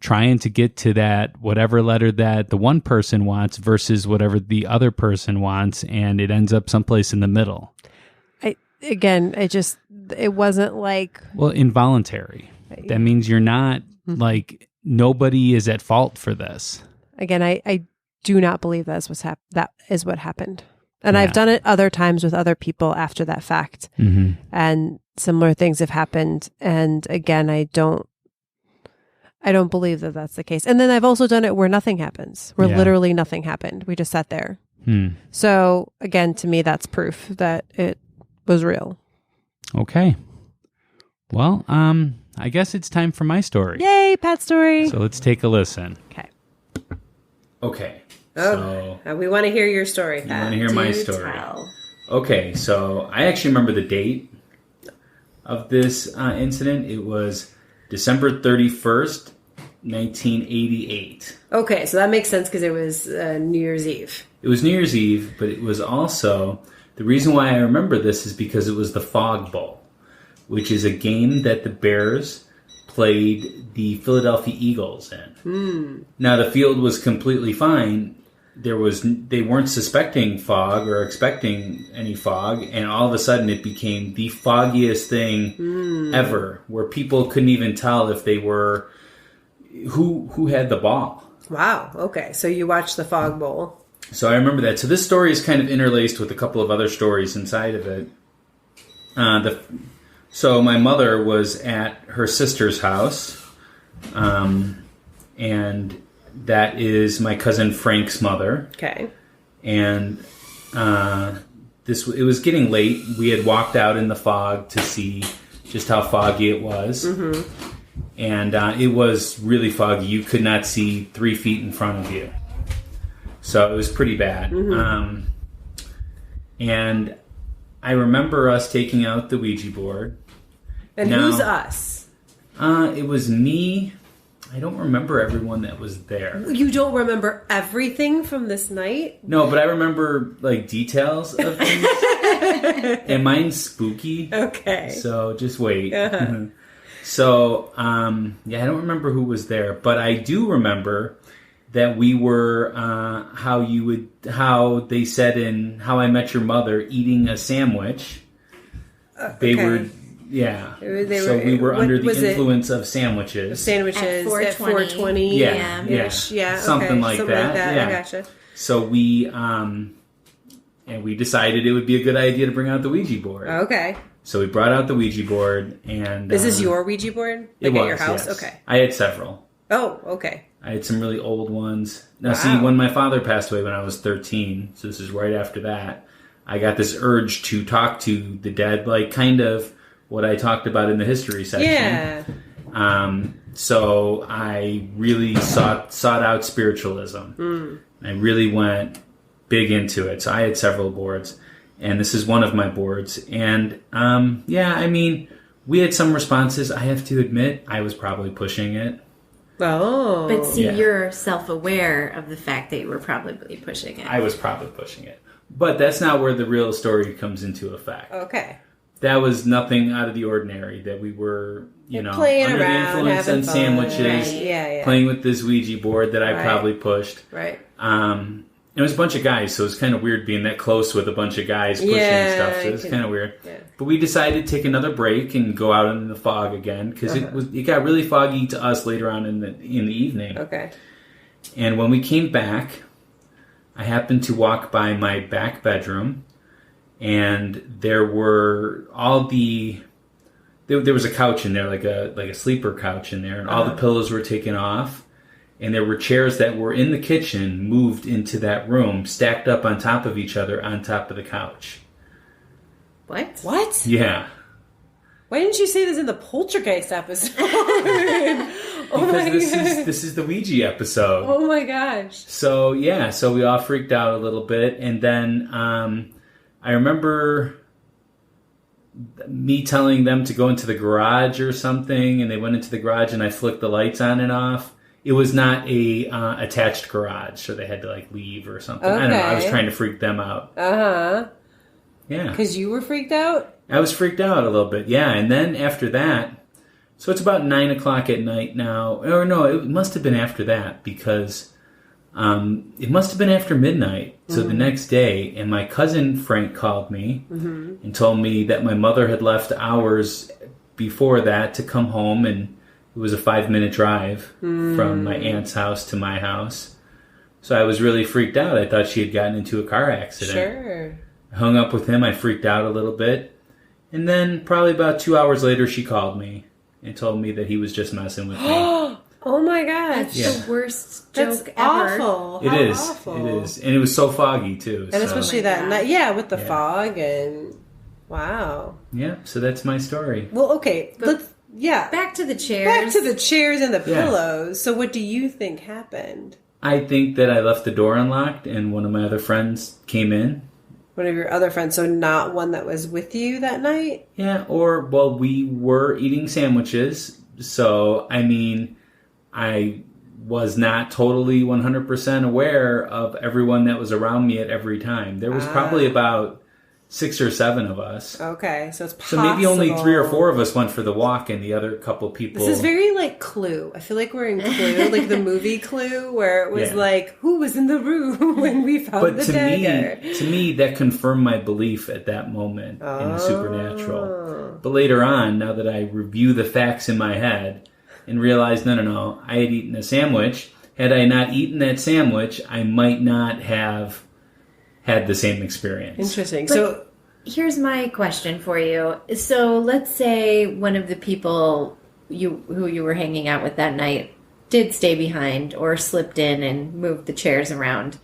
trying to get to that whatever letter that the one person wants versus whatever the other person wants, and it ends up someplace in the middle. It wasn't like... Well, involuntary. That means you're not, like, nobody is at fault for this. Again, I do not believe that is what happened. And I've done it other times with other people after that fact. Mm-hmm. And similar things have happened. And again, I don't believe that that's the case. And then I've also done it where nothing happens, where literally nothing happened. We just sat there. So again, to me, that's proof that it was real. Okay. Well, I guess it's time for my story. Yay, Pat's story. So let's take a listen. Okay. So we want to hear your story, Pat. You want to hear my story? Okay, so I actually remember the date of this incident. It was December 31st, 1988. Okay, so that makes sense because it was New Year's Eve. It was New Year's Eve, but it was also... The reason why I remember this is because it was the Fog Bowl, which is a game that the Bears played the Philadelphia Eagles in. Now, the field was completely fine. They weren't suspecting fog or expecting any fog, and all of a sudden it became the foggiest thing ever, where people couldn't even tell if they were who had the ball. Wow. Okay, so you watched the Fog Bowl. So I remember that. So this story is kind of interlaced with a couple of other stories inside of it. So my mother was at her sister's house, and that is my cousin Frank's mother. Okay. And it was getting late. We had walked out in the fog to see just how foggy it was. Mm-hmm. And it was really foggy. You could not see 3 feet in front of you. So it was pretty bad. Mm-hmm. And I remember us taking out the Ouija board. And who's us? It was me. I don't remember everyone that was there. You don't remember everything from this night? No, but I remember like details of things. And mine's spooky. Okay. So just wait. Uh-huh. So, I don't remember who was there, but I do remember that we were, how they said in How I Met Your Mother, eating a sandwich. They were... Yeah. We were under the influence of sandwiches. Sandwiches at 4:20 p.m. Yeah. Something like that. Yeah. I gotcha. So we decided it would be a good idea to bring out the Ouija board. Okay. So we brought out the Ouija board, and is this your Ouija board? It was, at your house? Yes. Okay. I had several. Oh, okay. I had some really old ones. Now, see, when my father passed away when I was 13, so this is right after that, I got this urge to talk to the dead, like kind of what I talked about in the history section. Yeah. So I really sought out spiritualism. I really went big into it. So I had several boards, and this is one of my boards. And we had some responses. I have to admit, I was probably pushing it. Oh. But see, you're self-aware of the fact that you were probably pushing it. I was probably pushing it. But that's not where the real story comes into effect. Okay. That was nothing out of the ordinary, that we were, playing under around, the influence on sandwiches, right. playing with this Ouija board that I probably pushed. Right. It was a bunch of guys, so it was kind of weird being that close with a bunch of guys pushing stuff. So it was kind of weird. Yeah. But we decided to take another break and go out in the fog again because it got really foggy to us later on in the evening. Okay. And when we came back, I happened to walk by my back bedroom, and there were there was a couch in there, like a sleeper couch in there, and all the pillows were taken off. And there were chairs that were in the kitchen moved into that room, stacked up on top of each other on top of the couch. What? Yeah. Why didn't you say this in the Poltergeist episode? This is the Ouija episode. Oh my gosh. So we all freaked out a little bit. And then I remember me telling them to go into the garage or something, and they went into the garage and I flicked the lights on and off. It was not a attached garage, so they had to leave or something. Okay. I don't know. I was trying to freak them out. Uh-huh. Yeah. Because you were freaked out? I was freaked out a little bit, yeah. And then after that, so it's about 9 o'clock at night now. Or no, it must have been after that because it must have been after midnight. So the next day, and my cousin Frank called me and told me that my mother had left hours before that to come home, and it was a 5-minute drive from my aunt's house to my house. So I was really freaked out. I thought she had gotten into a car accident. Sure. I hung up with him. I freaked out a little bit. And then probably about 2 hours later, she called me and told me that he was just messing with me. Oh my gosh. That's the worst joke ever. Awful. It is. Awful. It is. And it was so foggy, too. And especially that night. Yeah, with the fog and... Wow. Yeah, so that's my story. Well, okay. Back to the chairs. Back to the chairs and the pillows. So what do you think happened? I think that I left the door unlocked and one of my other friends came in. One of your other friends, so not one that was with you that night? Yeah, we were eating sandwiches. So, I was not totally 100% aware of everyone that was around me at every time. There was probably about 6 or 7 of us. Okay, so it's possible. So maybe only 3 or 4 of us went for the walk, and the other couple people... This is very like Clue. I feel like we're in Clue, like the movie Clue, where it was who was in the room when we found the dagger? To me, that confirmed my belief at that moment in the supernatural. But later on, now that I review the facts in my head and realize, no, I had eaten a sandwich. Had I not eaten that sandwich, I might not have had the same experience. Interesting. But so here's my question for you. So let's say one of the people who you were hanging out with that night did stay behind or slipped in and moved the chairs around.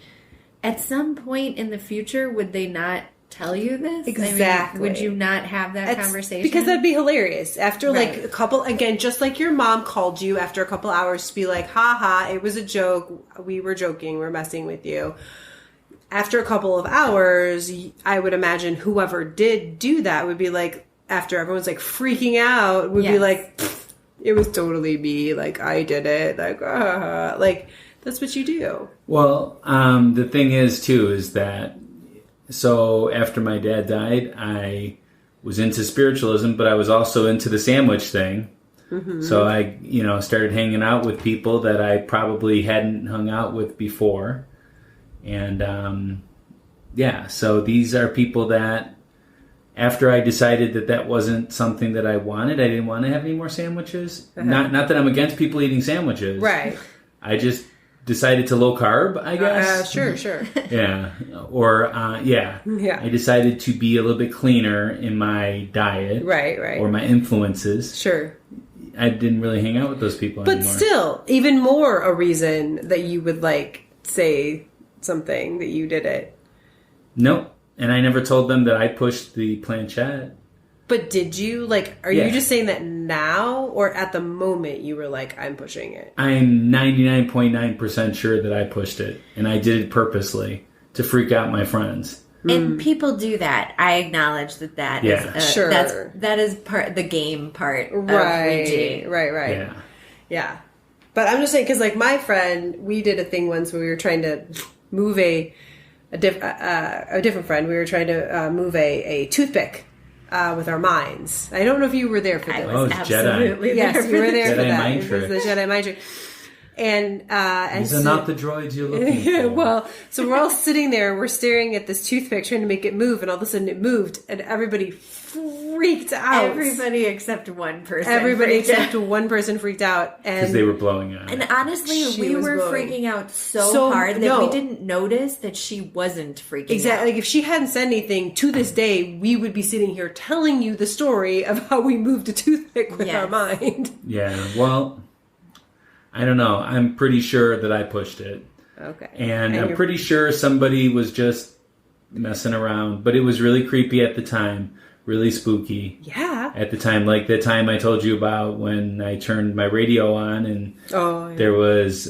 At some point in the future, would they not tell you this? Exactly. Would you not have that conversation? Because that'd be hilarious. After a couple, again, just like your mom called you after a couple hours to be like, ha, it was a joke. We were joking. We're messing with you. After a couple of hours, I would imagine whoever did do that would be like, after everyone's freaking out, would be like, it was totally me. I did it. That's what you do. Well, the thing is, too, is that, so after my dad died, I was into spiritualism, but I was also into the sandwich thing. Mm-hmm. So I, started hanging out with people that I probably hadn't hung out with before. And, so these are people that after I decided that wasn't something that I wanted, I didn't want to have any more sandwiches. Uh-huh. Not that I'm against people eating sandwiches. Right. I just decided to low carb, I guess. Sure. Yeah. Or, Yeah. I decided to be a little bit cleaner in my diet. Right. Or my influences. Sure. I didn't really hang out with those people anymore. But still, even more a reason that you would say something that you did it. Nope. And I never told them that I pushed the planchette. But did you, like, are you just saying that now, or at the moment you were like, I'm pushing it? I'm 99.9% sure that I pushed it, and I did it purposely to freak out my friends. And people do that. I acknowledge that is sure. that is the game part of Ouija. Right. Yeah. But I'm just saying, because like my friend, we did a thing once where we were trying to move a different friend. We were trying to move a toothpick with our minds. I don't know if you were there for this. I was absolutely there. Yes, you were there for Jedi that. mind It was trick. the Jedi mind trick. And These are not the droids you're looking for. well, so we're all sitting there, we're staring at this toothpick, trying to make it move, and all of a sudden it moved, and everybody freaked out. Everybody except one person. Everybody freaked out. except one person freaked out, and Because they were blowing on And it. honestly, She we was were blowing. freaking out so hard that we didn't notice that she wasn't freaking exactly, out. like if she hadn't said anything, to this day, we would be sitting here telling you the story of how we moved a toothpick with our mind. Yeah, well, I don't know. I'm pretty sure that I pushed it. Okay. And I'm pretty sure somebody was just messing around. But it was really creepy at the time. Really spooky. Yeah. At the time. Like the time I told you about when I turned my radio on and there was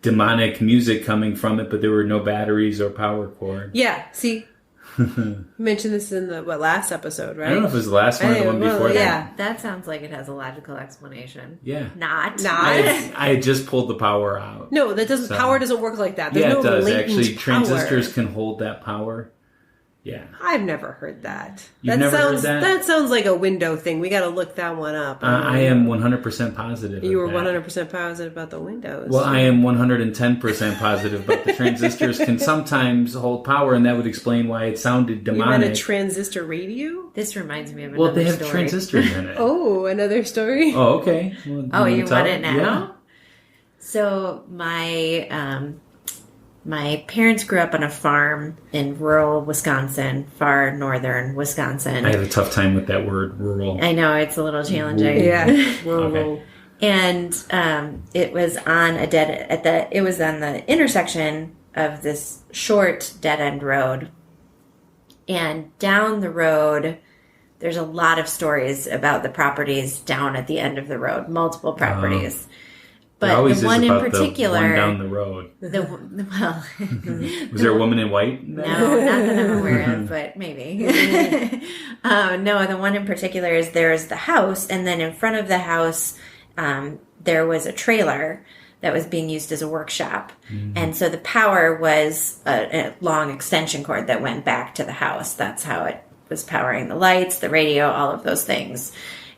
demonic music coming from it, but there were no batteries or power cord. Yeah, see? You mentioned this in the last episode, right? I don't know if it was the last one or the one before that. Yeah. That sounds like it has a logical explanation. Yeah. Not. I had just pulled the power out. No, that doesn't. Power doesn't work like that. There's yeah, no it does. latent Actually, power. transistors can hold that power. Yeah. I've never heard that. You've never heard that? That sounds like a window thing. We got to look that one up. I am 100% positive. You were of that. 100% positive about the windows. Well, I am 110% positive, but the transistors can sometimes hold power, and that would explain why it sounded demonic. You meant a transistor radio? This reminds me of another Well, they have story. transistors in it. Oh, another story? Oh, okay. Well, You want it now? Yeah. So my parents grew up on a farm in rural Wisconsin, far northern Wisconsin. I have a tough time with that word, rural. I know, it's a little challenging. Yeah. Okay. And it was on it was on the intersection of this short dead end road. And down the road, there's a lot of stories about the properties down at the end of the road, multiple properties. But the one in particular, the one down the road. Was there a woman in white? No, not that I'm aware of, but maybe. No, the one in particular is there's the house, and then in front of the house, there was a trailer that was being used as a workshop. Mm-hmm. And so the power was a long extension cord that went back to the house. That's how it was powering the lights, the radio, all of those things.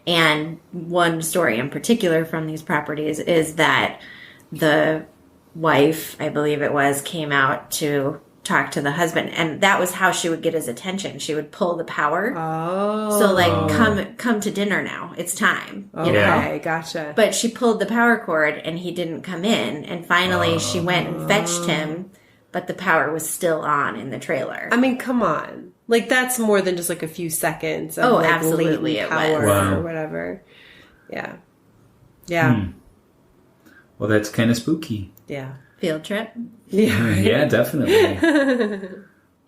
And one story in particular from these properties is that the wife, I believe it was, came out to talk to the husband, and that was how she would get his attention. She would pull the power. Oh. So come to dinner now. It's time. Okay, know? Gotcha. But she pulled the power cord and he didn't come in, and finally she went and fetched him, but the power was still on in the trailer. I mean, come on. Like, that's more than just like a few seconds of absolutely latent it was. power Wow. or whatever. Yeah. Yeah. Well, that's kind of spooky. Yeah. Field trip. Yeah. Yeah, definitely.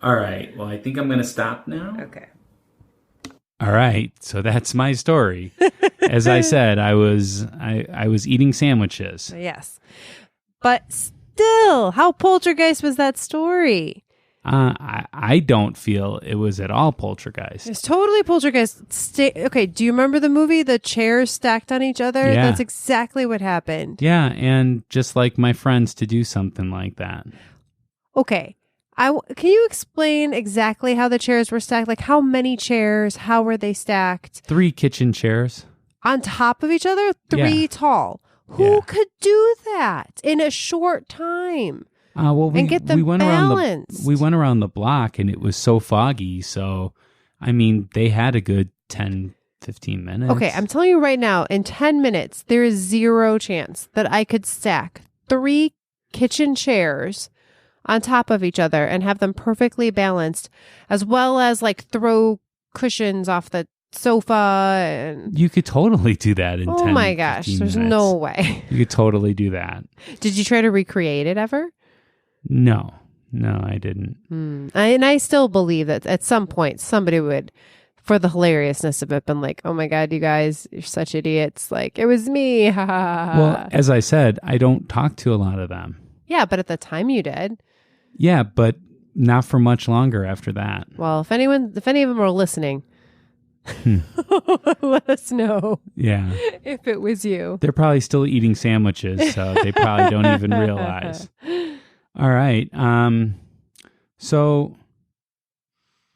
All right. Well, I think I'm going to stop now. Okay. All right, so that's my story. As I said, I was eating sandwiches. Yes. But still, how poltergeist was that story? I don't feel it was at all poltergeist. It's totally poltergeist. Okay, do you remember the movie, The Chairs Stacked on Each Other? Yeah. That's exactly what happened. Yeah, and just like my friends to do something like that. Okay. Can you explain exactly how the chairs were stacked? Like, how many chairs? How were they stacked? 3 kitchen chairs. On top of each other? 3 Yeah. tall. Who Yeah. could do that in a short time? Well, And get them balanced. We went around the block, and it was so foggy. So, I mean, they had a good 10, 15 minutes. Okay, I'm telling you right now, in 10 minutes, there is 0 chance that I could stack 3 kitchen chairs on top of each other and have them perfectly balanced, as well as like throw cushions off the sofa. And You could totally do that in 10 oh my gosh, 15 there's minutes. no way. You could totally do that. Did you try to recreate it ever? No, I didn't. And I still believe that at some point somebody would for the hilariousness of it, been like, oh my God, you guys, you're such idiots. Like, it was me. Well, as I said, I don't talk to a lot of them. Yeah, but at the time you did. Yeah, but not for much longer after that. Well, if any of them are listening, let us know. Yeah. If it was you. They're probably still eating sandwiches, so they probably don't even realize. All right. So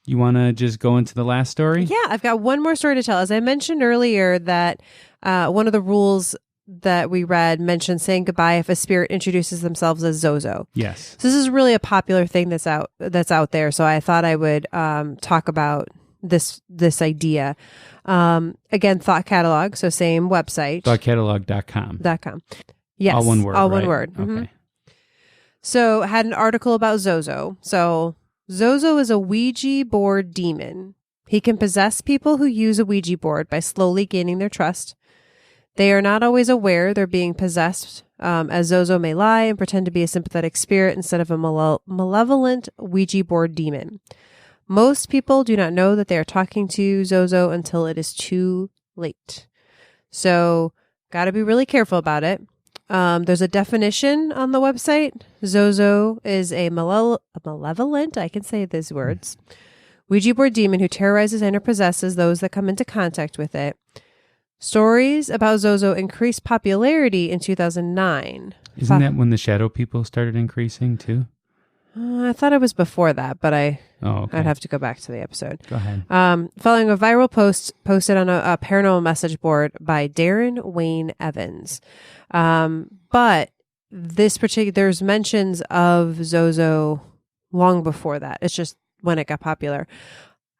you want to just go into the last story? Yeah, I've got one more story to tell. As I mentioned earlier, that one of the rules that we read mentioned saying goodbye if a spirit introduces themselves as Zozo. Yes. So this is really a popular thing that's out there. So I thought I would talk about this idea. Again, Thought Catalog, so same website. Thoughtcatalog.com. Yes. All one word. All right? one word. Okay. Mm-hmm. So had an article about Zozo. So Zozo is a Ouija board demon. He can possess people who use a Ouija board by slowly gaining their trust. They are not always aware they're being possessed, as Zozo may lie and pretend to be a sympathetic spirit instead of a malevolent Ouija board demon. Most people do not know that they are talking to Zozo until it is too late. So, got to be really careful about it. There's a definition on the website. Zozo is a malevolent, I can say these words, Ouija board demon who terrorizes and or possesses those that come into contact with it. Stories about Zozo increased popularity in 2009. Isn't that when the shadow people started increasing too? I thought it was before that, but okay. I'd have to go back to the episode. Go ahead. Following a viral post posted on a paranormal message board by Darren Wayne Evans. But there's mentions of Zozo long before that. It's just when it got popular.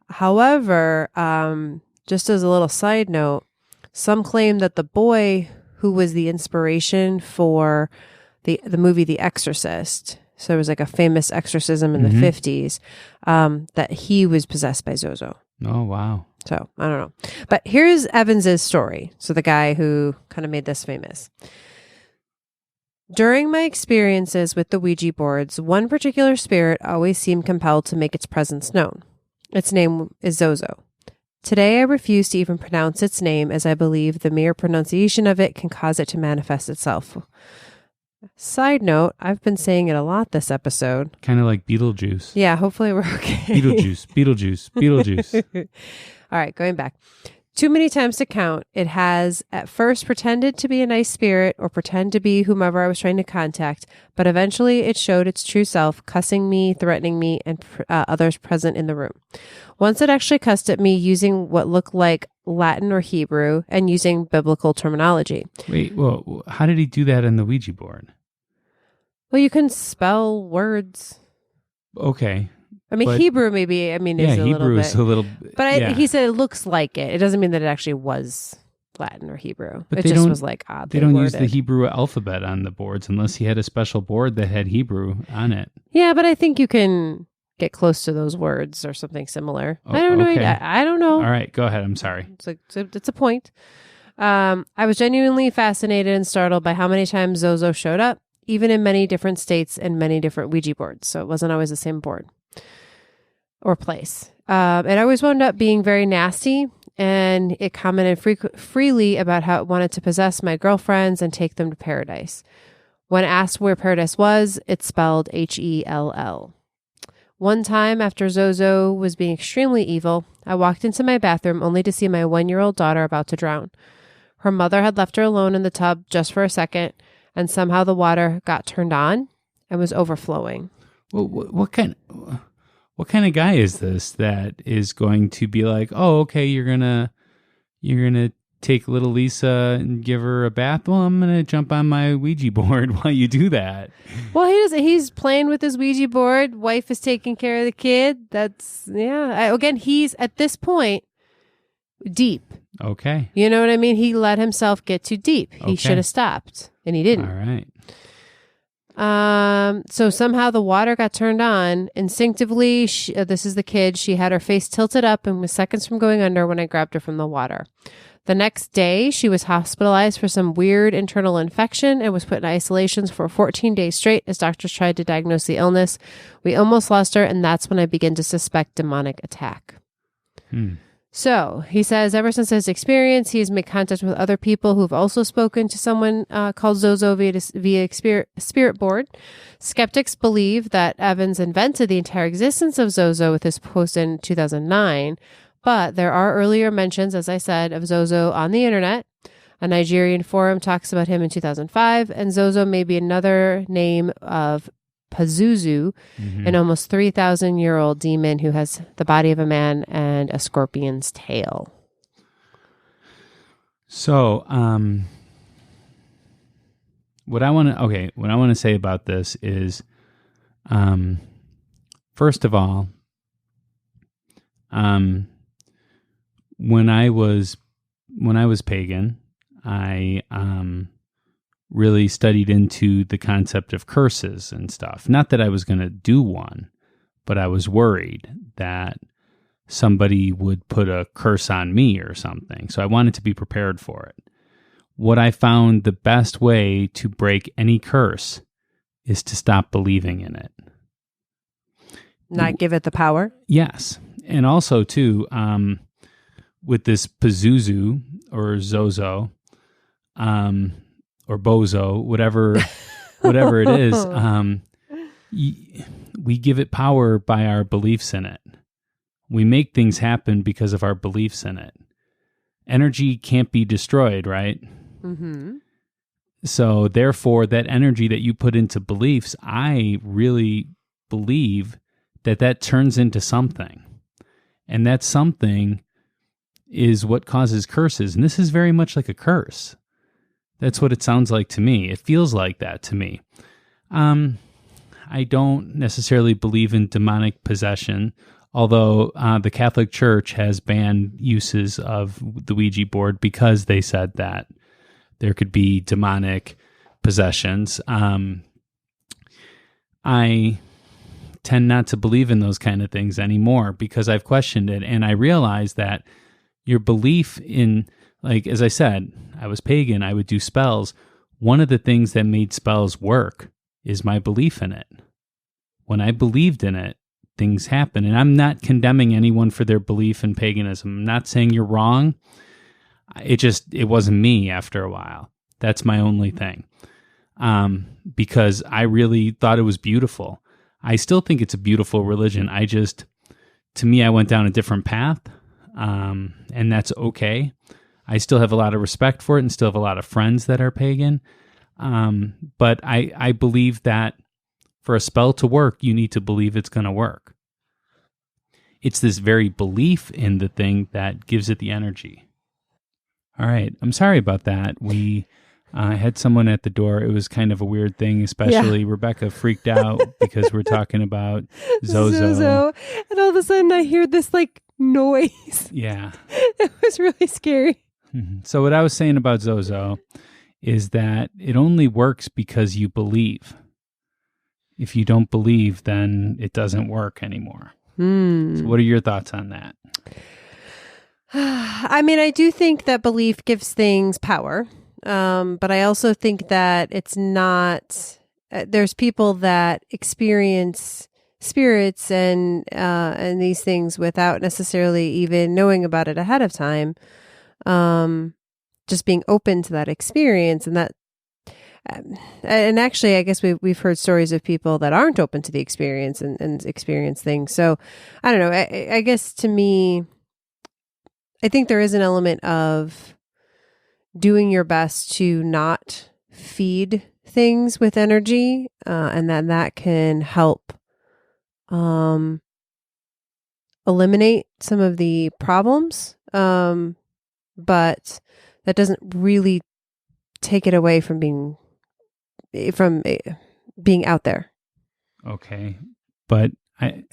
However, just as a little side note, some claim that the boy who was the inspiration for the movie The Exorcist, so it was like a famous exorcism in the 50s, that he was possessed by Zozo. Oh, wow. So, I don't know. But here's Evans's story. So the guy who kind of made this famous. During my experiences with the Ouija boards, one particular spirit always seemed compelled to make its presence known. Its name is Zozo. Today, I refuse to even pronounce its name as I believe the mere pronunciation of it can cause it to manifest itself. Side note, I've been saying it a lot this episode. Kind of like Beetlejuice. Yeah, hopefully we're okay. Beetlejuice. All right, going back. Too many times to count, it has at first pretended to be a nice spirit or pretend to be whomever I was trying to contact, but eventually it showed its true self, cussing me, threatening me, and others present in the room. Once it actually cussed at me using what looked like Latin or Hebrew and using biblical terminology. Wait, well, how did he do that in the Ouija board? Well, you can spell words. Okay. I mean, but, Hebrew maybe, is a Hebrew little bit. is a little... But he said it looks like it. It doesn't mean that it actually was Latin or Hebrew. But it just was like oddly They don't worded. use the Hebrew alphabet on the boards unless he had a special board that had Hebrew on it. Yeah, but I think you can get close to those words or something similar. I don't know. Okay. I don't know. All right, go ahead. I'm sorry. It's a point. I was genuinely fascinated and startled by how many times Zozo showed up, even in many different states and many different Ouija boards. So it wasn't always the same board or place. It always wound up being very nasty, and it commented freely about how it wanted to possess my girlfriends and take them to paradise. When asked where paradise was, it spelled Hell. One time, after Zozo was being extremely evil, I walked into my bathroom only to see my 1-year-old daughter about to drown. Her mother had left her alone in the tub just for a second, and somehow the water got turned on and was overflowing. Well, what kind of guy is this that is going to be like, oh, okay, you're gonna take little Lisa and give her a bath? Well, I'm gonna jump on my Ouija board while you do that. Well, he's playing with his Ouija board. Wife is taking care of the kid. Again, he's at this point deep. Okay. You know what I mean? He let himself get too deep. He should have stopped, and he didn't. All right. So somehow the water got turned on. Instinctively, this is the kid. She had her face tilted up and was seconds from going under when I grabbed her from the water. The next day, she was hospitalized for some weird internal infection and was put in isolation for 14 days straight as doctors tried to diagnose the illness. We almost lost her, and that's when I began to suspect demonic attack. So he says, ever since his experience, he's made contact with other people who've also spoken to someone called Zozo via spirit board. Skeptics believe that Evans invented the entire existence of Zozo with his post in 2009, but there are earlier mentions, as I said, of Zozo on the internet. A Nigerian forum talks about him in 2005, and Zozo may be another name of Pazuzu, an almost 3,000-year-old demon who has the body of a man and a scorpion's tail. So, what I want to say about this is, first of all, when I was pagan, I really studied into the concept of curses and stuff. Not that I was going to do one, but I was worried that somebody would put a curse on me or something. So I wanted to be prepared for it. What I found the best way to break any curse is to stop believing in it. Not give it the power? Yes. And also, too, with this Pazuzu or Zozo, or Bozo, whatever it is, we give it power by our beliefs in it. We make things happen because of our beliefs in it. Energy can't be destroyed, right? Mm-hmm. So therefore, that energy that you put into beliefs, I really believe that turns into something. And that something is what causes curses. And this is very much like a curse. That's what it sounds like to me. It feels like that to me. I don't necessarily believe in demonic possession, although the Catholic Church has banned uses of the Ouija board because they said that there could be demonic possessions. I tend not to believe in those kind of things anymore because I've questioned it, and I realize that your belief in, like, as I said, I was pagan, I would do spells. One of the things that made spells work is my belief in it. When I believed in it, things happen. And I'm not condemning anyone for their belief in paganism. I'm not saying you're wrong. It wasn't me after a while. That's my only thing. Because I really thought it was beautiful. I still think it's a beautiful religion. To me, I went down a different path. And that's okay. I still have a lot of respect for it and still have a lot of friends that are pagan. But I believe that for a spell to work, you need to believe it's going to work. It's this very belief in the thing that gives it the energy. All right. I'm sorry about that. We had someone at the door. It was kind of a weird thing, especially Rebecca freaked out because we're talking about Zozo. And all of a sudden I hear this like noise. Yeah. It was really scary. So what I was saying about Zozo is that it only works because you believe. If you don't believe, then it doesn't work anymore. So what are your thoughts on that? I mean, I do think that belief gives things power. But I also think that it's not, there's people that experience spirits and these things without necessarily even knowing about it ahead of time. Just being open to that experience, and that, and actually, I guess we've heard stories of people that aren't open to the experience and experience things. So I don't know. I guess to me, I think there is an element of doing your best to not feed things with energy, and then that can help eliminate some of the problems. But that doesn't really take it away from being out there. Okay. But I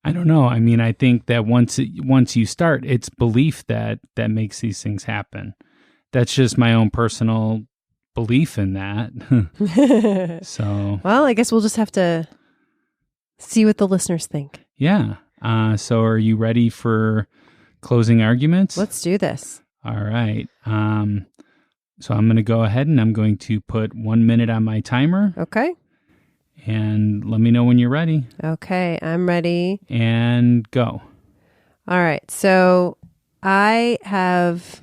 don't know. I mean, I think that once you start, it's belief that makes these things happen. That's just my own personal belief in that. So, well, I guess we'll just have to see what the listeners think. Yeah. So are you ready for closing arguments? Let's do this. All right. So I'm going to go ahead and I'm going to put 1 minute on my timer. Okay. And let me know when you're ready. Okay, I'm ready. And go. All right. So I have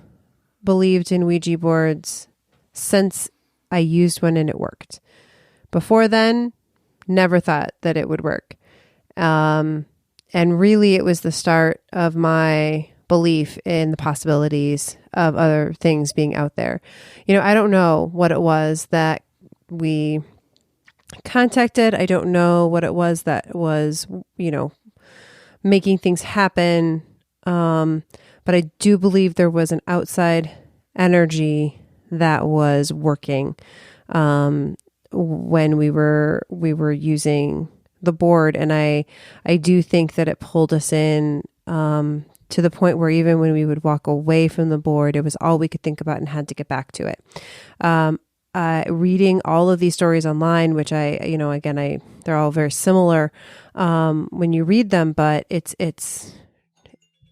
believed in Ouija boards since I used one and it worked. Before then, never thought that it would work. And really, it was the start of my belief in the possibilities of other things being out there. I don't know what it was that we contacted. I don't know what it was that was, making things happen. But I do believe there was an outside energy that was working when we were using the board, and I do think that it pulled us in to the point where even when we would walk away from the board, it was all we could think about and had to get back to it. Reading all of these stories online, which they're all very similar when you read them, but it's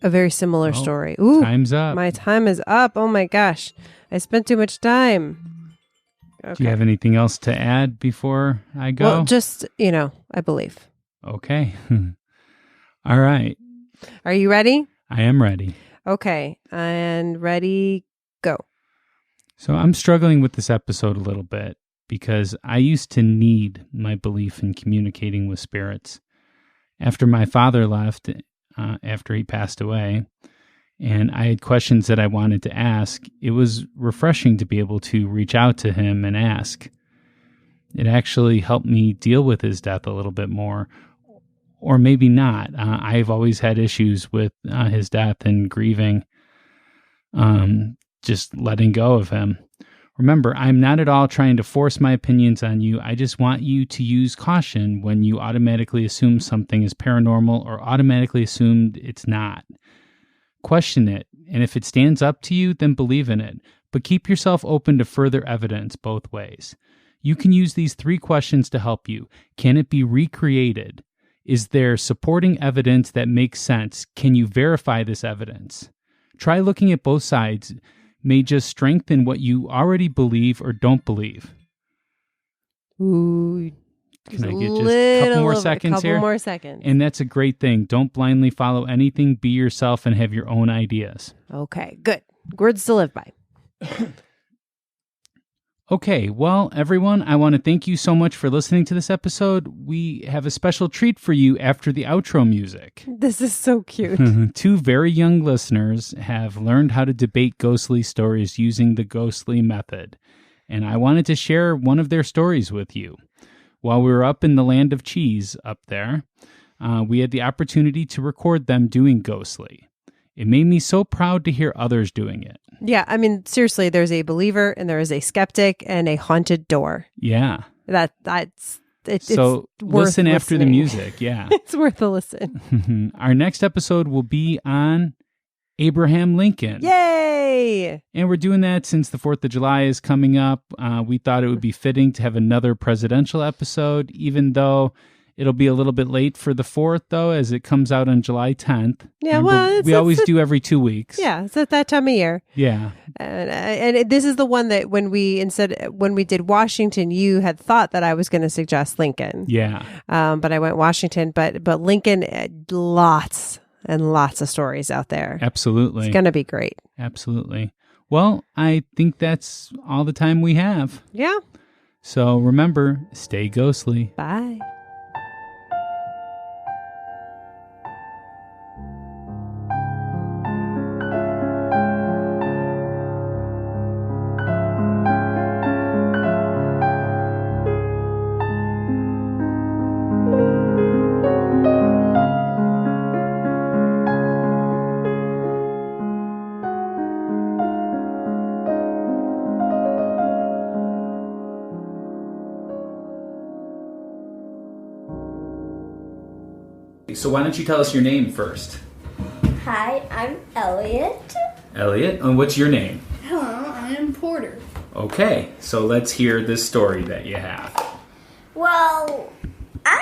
a very similar story. Ooh, time's up. My time is up. Oh my gosh. I spent too much time. Okay. Do you have anything else to add before I go? Well, just, I believe. Okay. All right. Are you ready? I am ready. Okay. And ready, go. So I'm struggling with this episode a little bit because I used to need my belief in communicating with spirits. After my father left, after he passed away, and I had questions that I wanted to ask, it was refreshing to be able to reach out to him and ask. It actually helped me deal with his death a little bit more, or maybe not. I've always had issues with his death and grieving, just letting go of him. Remember, I'm not at all trying to force my opinions on you. I just want you to use caution when you automatically assume something is paranormal or automatically assumed it's not. Question it, and if it stands up to you, then believe in it. But keep yourself open to further evidence both ways. You can use these 3 questions to help you. Can it be recreated? Is there supporting evidence that makes sense? Can you verify this evidence? Try looking at both sides. May just strengthen what you already believe or don't believe. Ooh. Can I get just a couple more seconds here? A couple more seconds. And that's a great thing. Don't blindly follow anything. Be yourself and have your own ideas. Okay, good. Words to live by. Okay, well, everyone, I want to thank you so much for listening to this episode. We have a special treat for you after the outro music. This is so cute. 2 very young listeners have learned how to debate ghostly stories using the ghostly method, and I wanted to share one of their stories with you. While we were up in the land of cheese up there, we had the opportunity to record them doing ghostly. It made me so proud to hear others doing it. Yeah, I mean, seriously, there's a believer and there is a skeptic and a haunted door. Yeah. It's so listen after the music. Yeah. It's worth a listen. Our next episode will be on Abraham Lincoln. Yay! And we're doing that since the 4th of July is coming up. We thought it would be fitting to have another presidential episode, even though it'll be a little bit late for the 4th, though, as it comes out on July 10th. Yeah, Remember, we always do every 2 weeks. Yeah, it's at that time of year. Yeah. And this is the one that when we did Washington, you had thought that I was going to suggest Lincoln. Yeah. But I went Washington, but Lincoln, lots and lots of stories out there. Absolutely. It's going to be great. Absolutely. Well, I think that's all the time we have. Yeah. So remember, stay ghostly. Bye. So why don't you tell us your name first? Hi, I'm Elliot. Elliot, and what's your name? Hello, I am Porter. Okay, so let's hear this story that you have. Well, I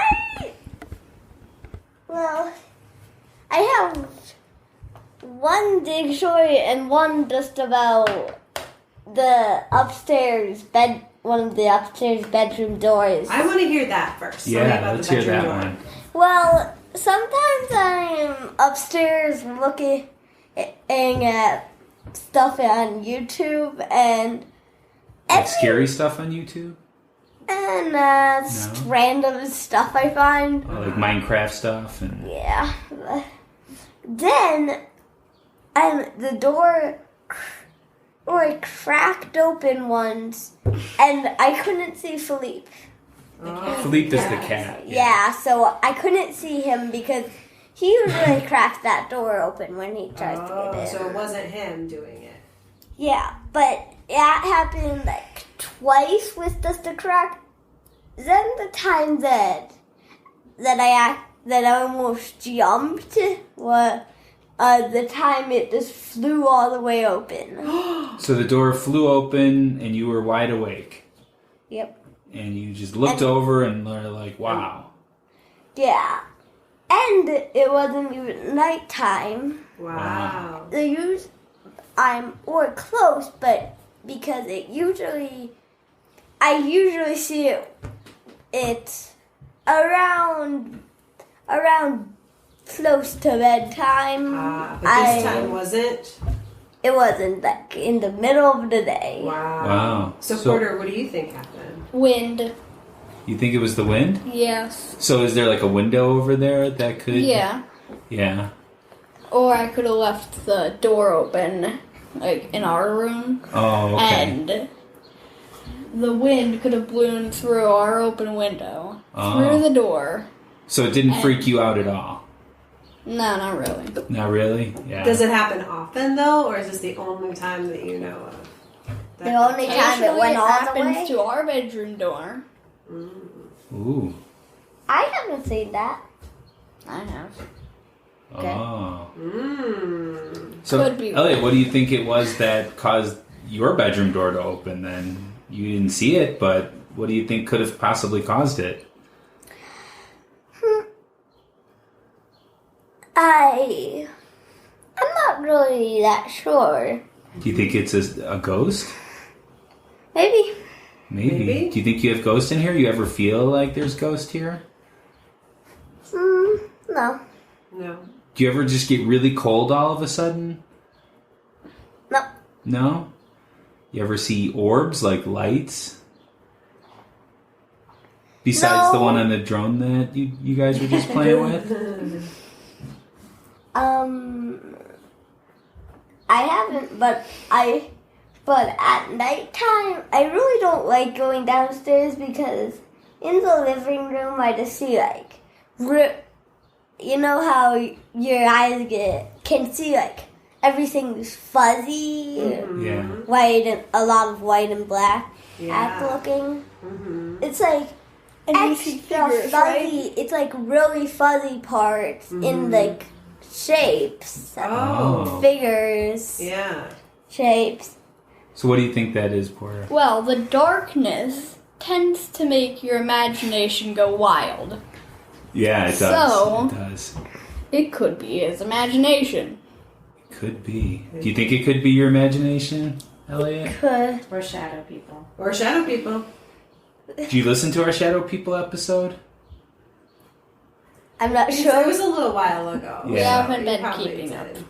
have one big story and one just about the upstairs bed, one of the upstairs bedroom doors. I want to hear that first. Yeah, let's hear that one. Well, sometimes I'm upstairs looking stuff on YouTube and Like scary stuff on YouTube? And random stuff I find. Like Minecraft stuff? And yeah. Then, the door cracked open once, and I couldn't see Philippe. Philippe is the cat. Yeah, so I couldn't see him because he usually cracks that door open when he tries to get in. So it wasn't him doing it. Yeah, but that happened like twice with just a crack. Then the time that I almost jumped was the time it just flew all the way open. So the door flew open and you were wide awake. Yep. And you just looked over and were like, wow. Yeah. And it wasn't even nighttime. Wow. Or close, but because I usually see it around close to bedtime. But this time wasn't? It wasn't like in the middle of the day. Wow. So Porter, what do you think happened? Wind. You think it was the wind? Yes. So is there like a window over there that could... Yeah. Yeah. Or I could have left the door open, like in our room. Oh, okay. And the wind could have blown through our open window, through the door. So it didn't freak you out at all? No, not really. Not really? Yeah. Does it happen often, though, or is this the only time that you know of? The only time it went all the way? happens to our bedroom door. Ooh. I haven't seen that. I have. Okay. Oh. So, could be Elliot, what do you think it was that caused your bedroom door to open then? You didn't see it, but what do you think could have possibly caused it? I'm not really that sure. Do you think it's a ghost? Maybe. Maybe. Do you think you have ghosts in here? You ever feel like there's ghosts here? No. No. Do you ever just get really cold all of a sudden? No. No? You ever see orbs, like lights? Besides the one on the drone that you guys were just playing with? I haven't, but at nighttime, I really don't like going downstairs because in the living room, I just see you know how your eyes can see everything's fuzzy, Yeah. white and a lot of white and black looking. It's like extra fuzzy. Right? It's like really fuzzy parts in like shapes, figures, shapes. So what do you think that is, Porter? Well, the darkness tends to make your imagination go wild. Yeah, it does. So, it does. It could be his imagination. It could be. Do you think it could be your imagination, Elliot? Could. Or shadow people. Or shadow people. Did you listen to our Shadow People episode? I'm not sure. It was a little while ago. We haven't You been probably keeping up. did.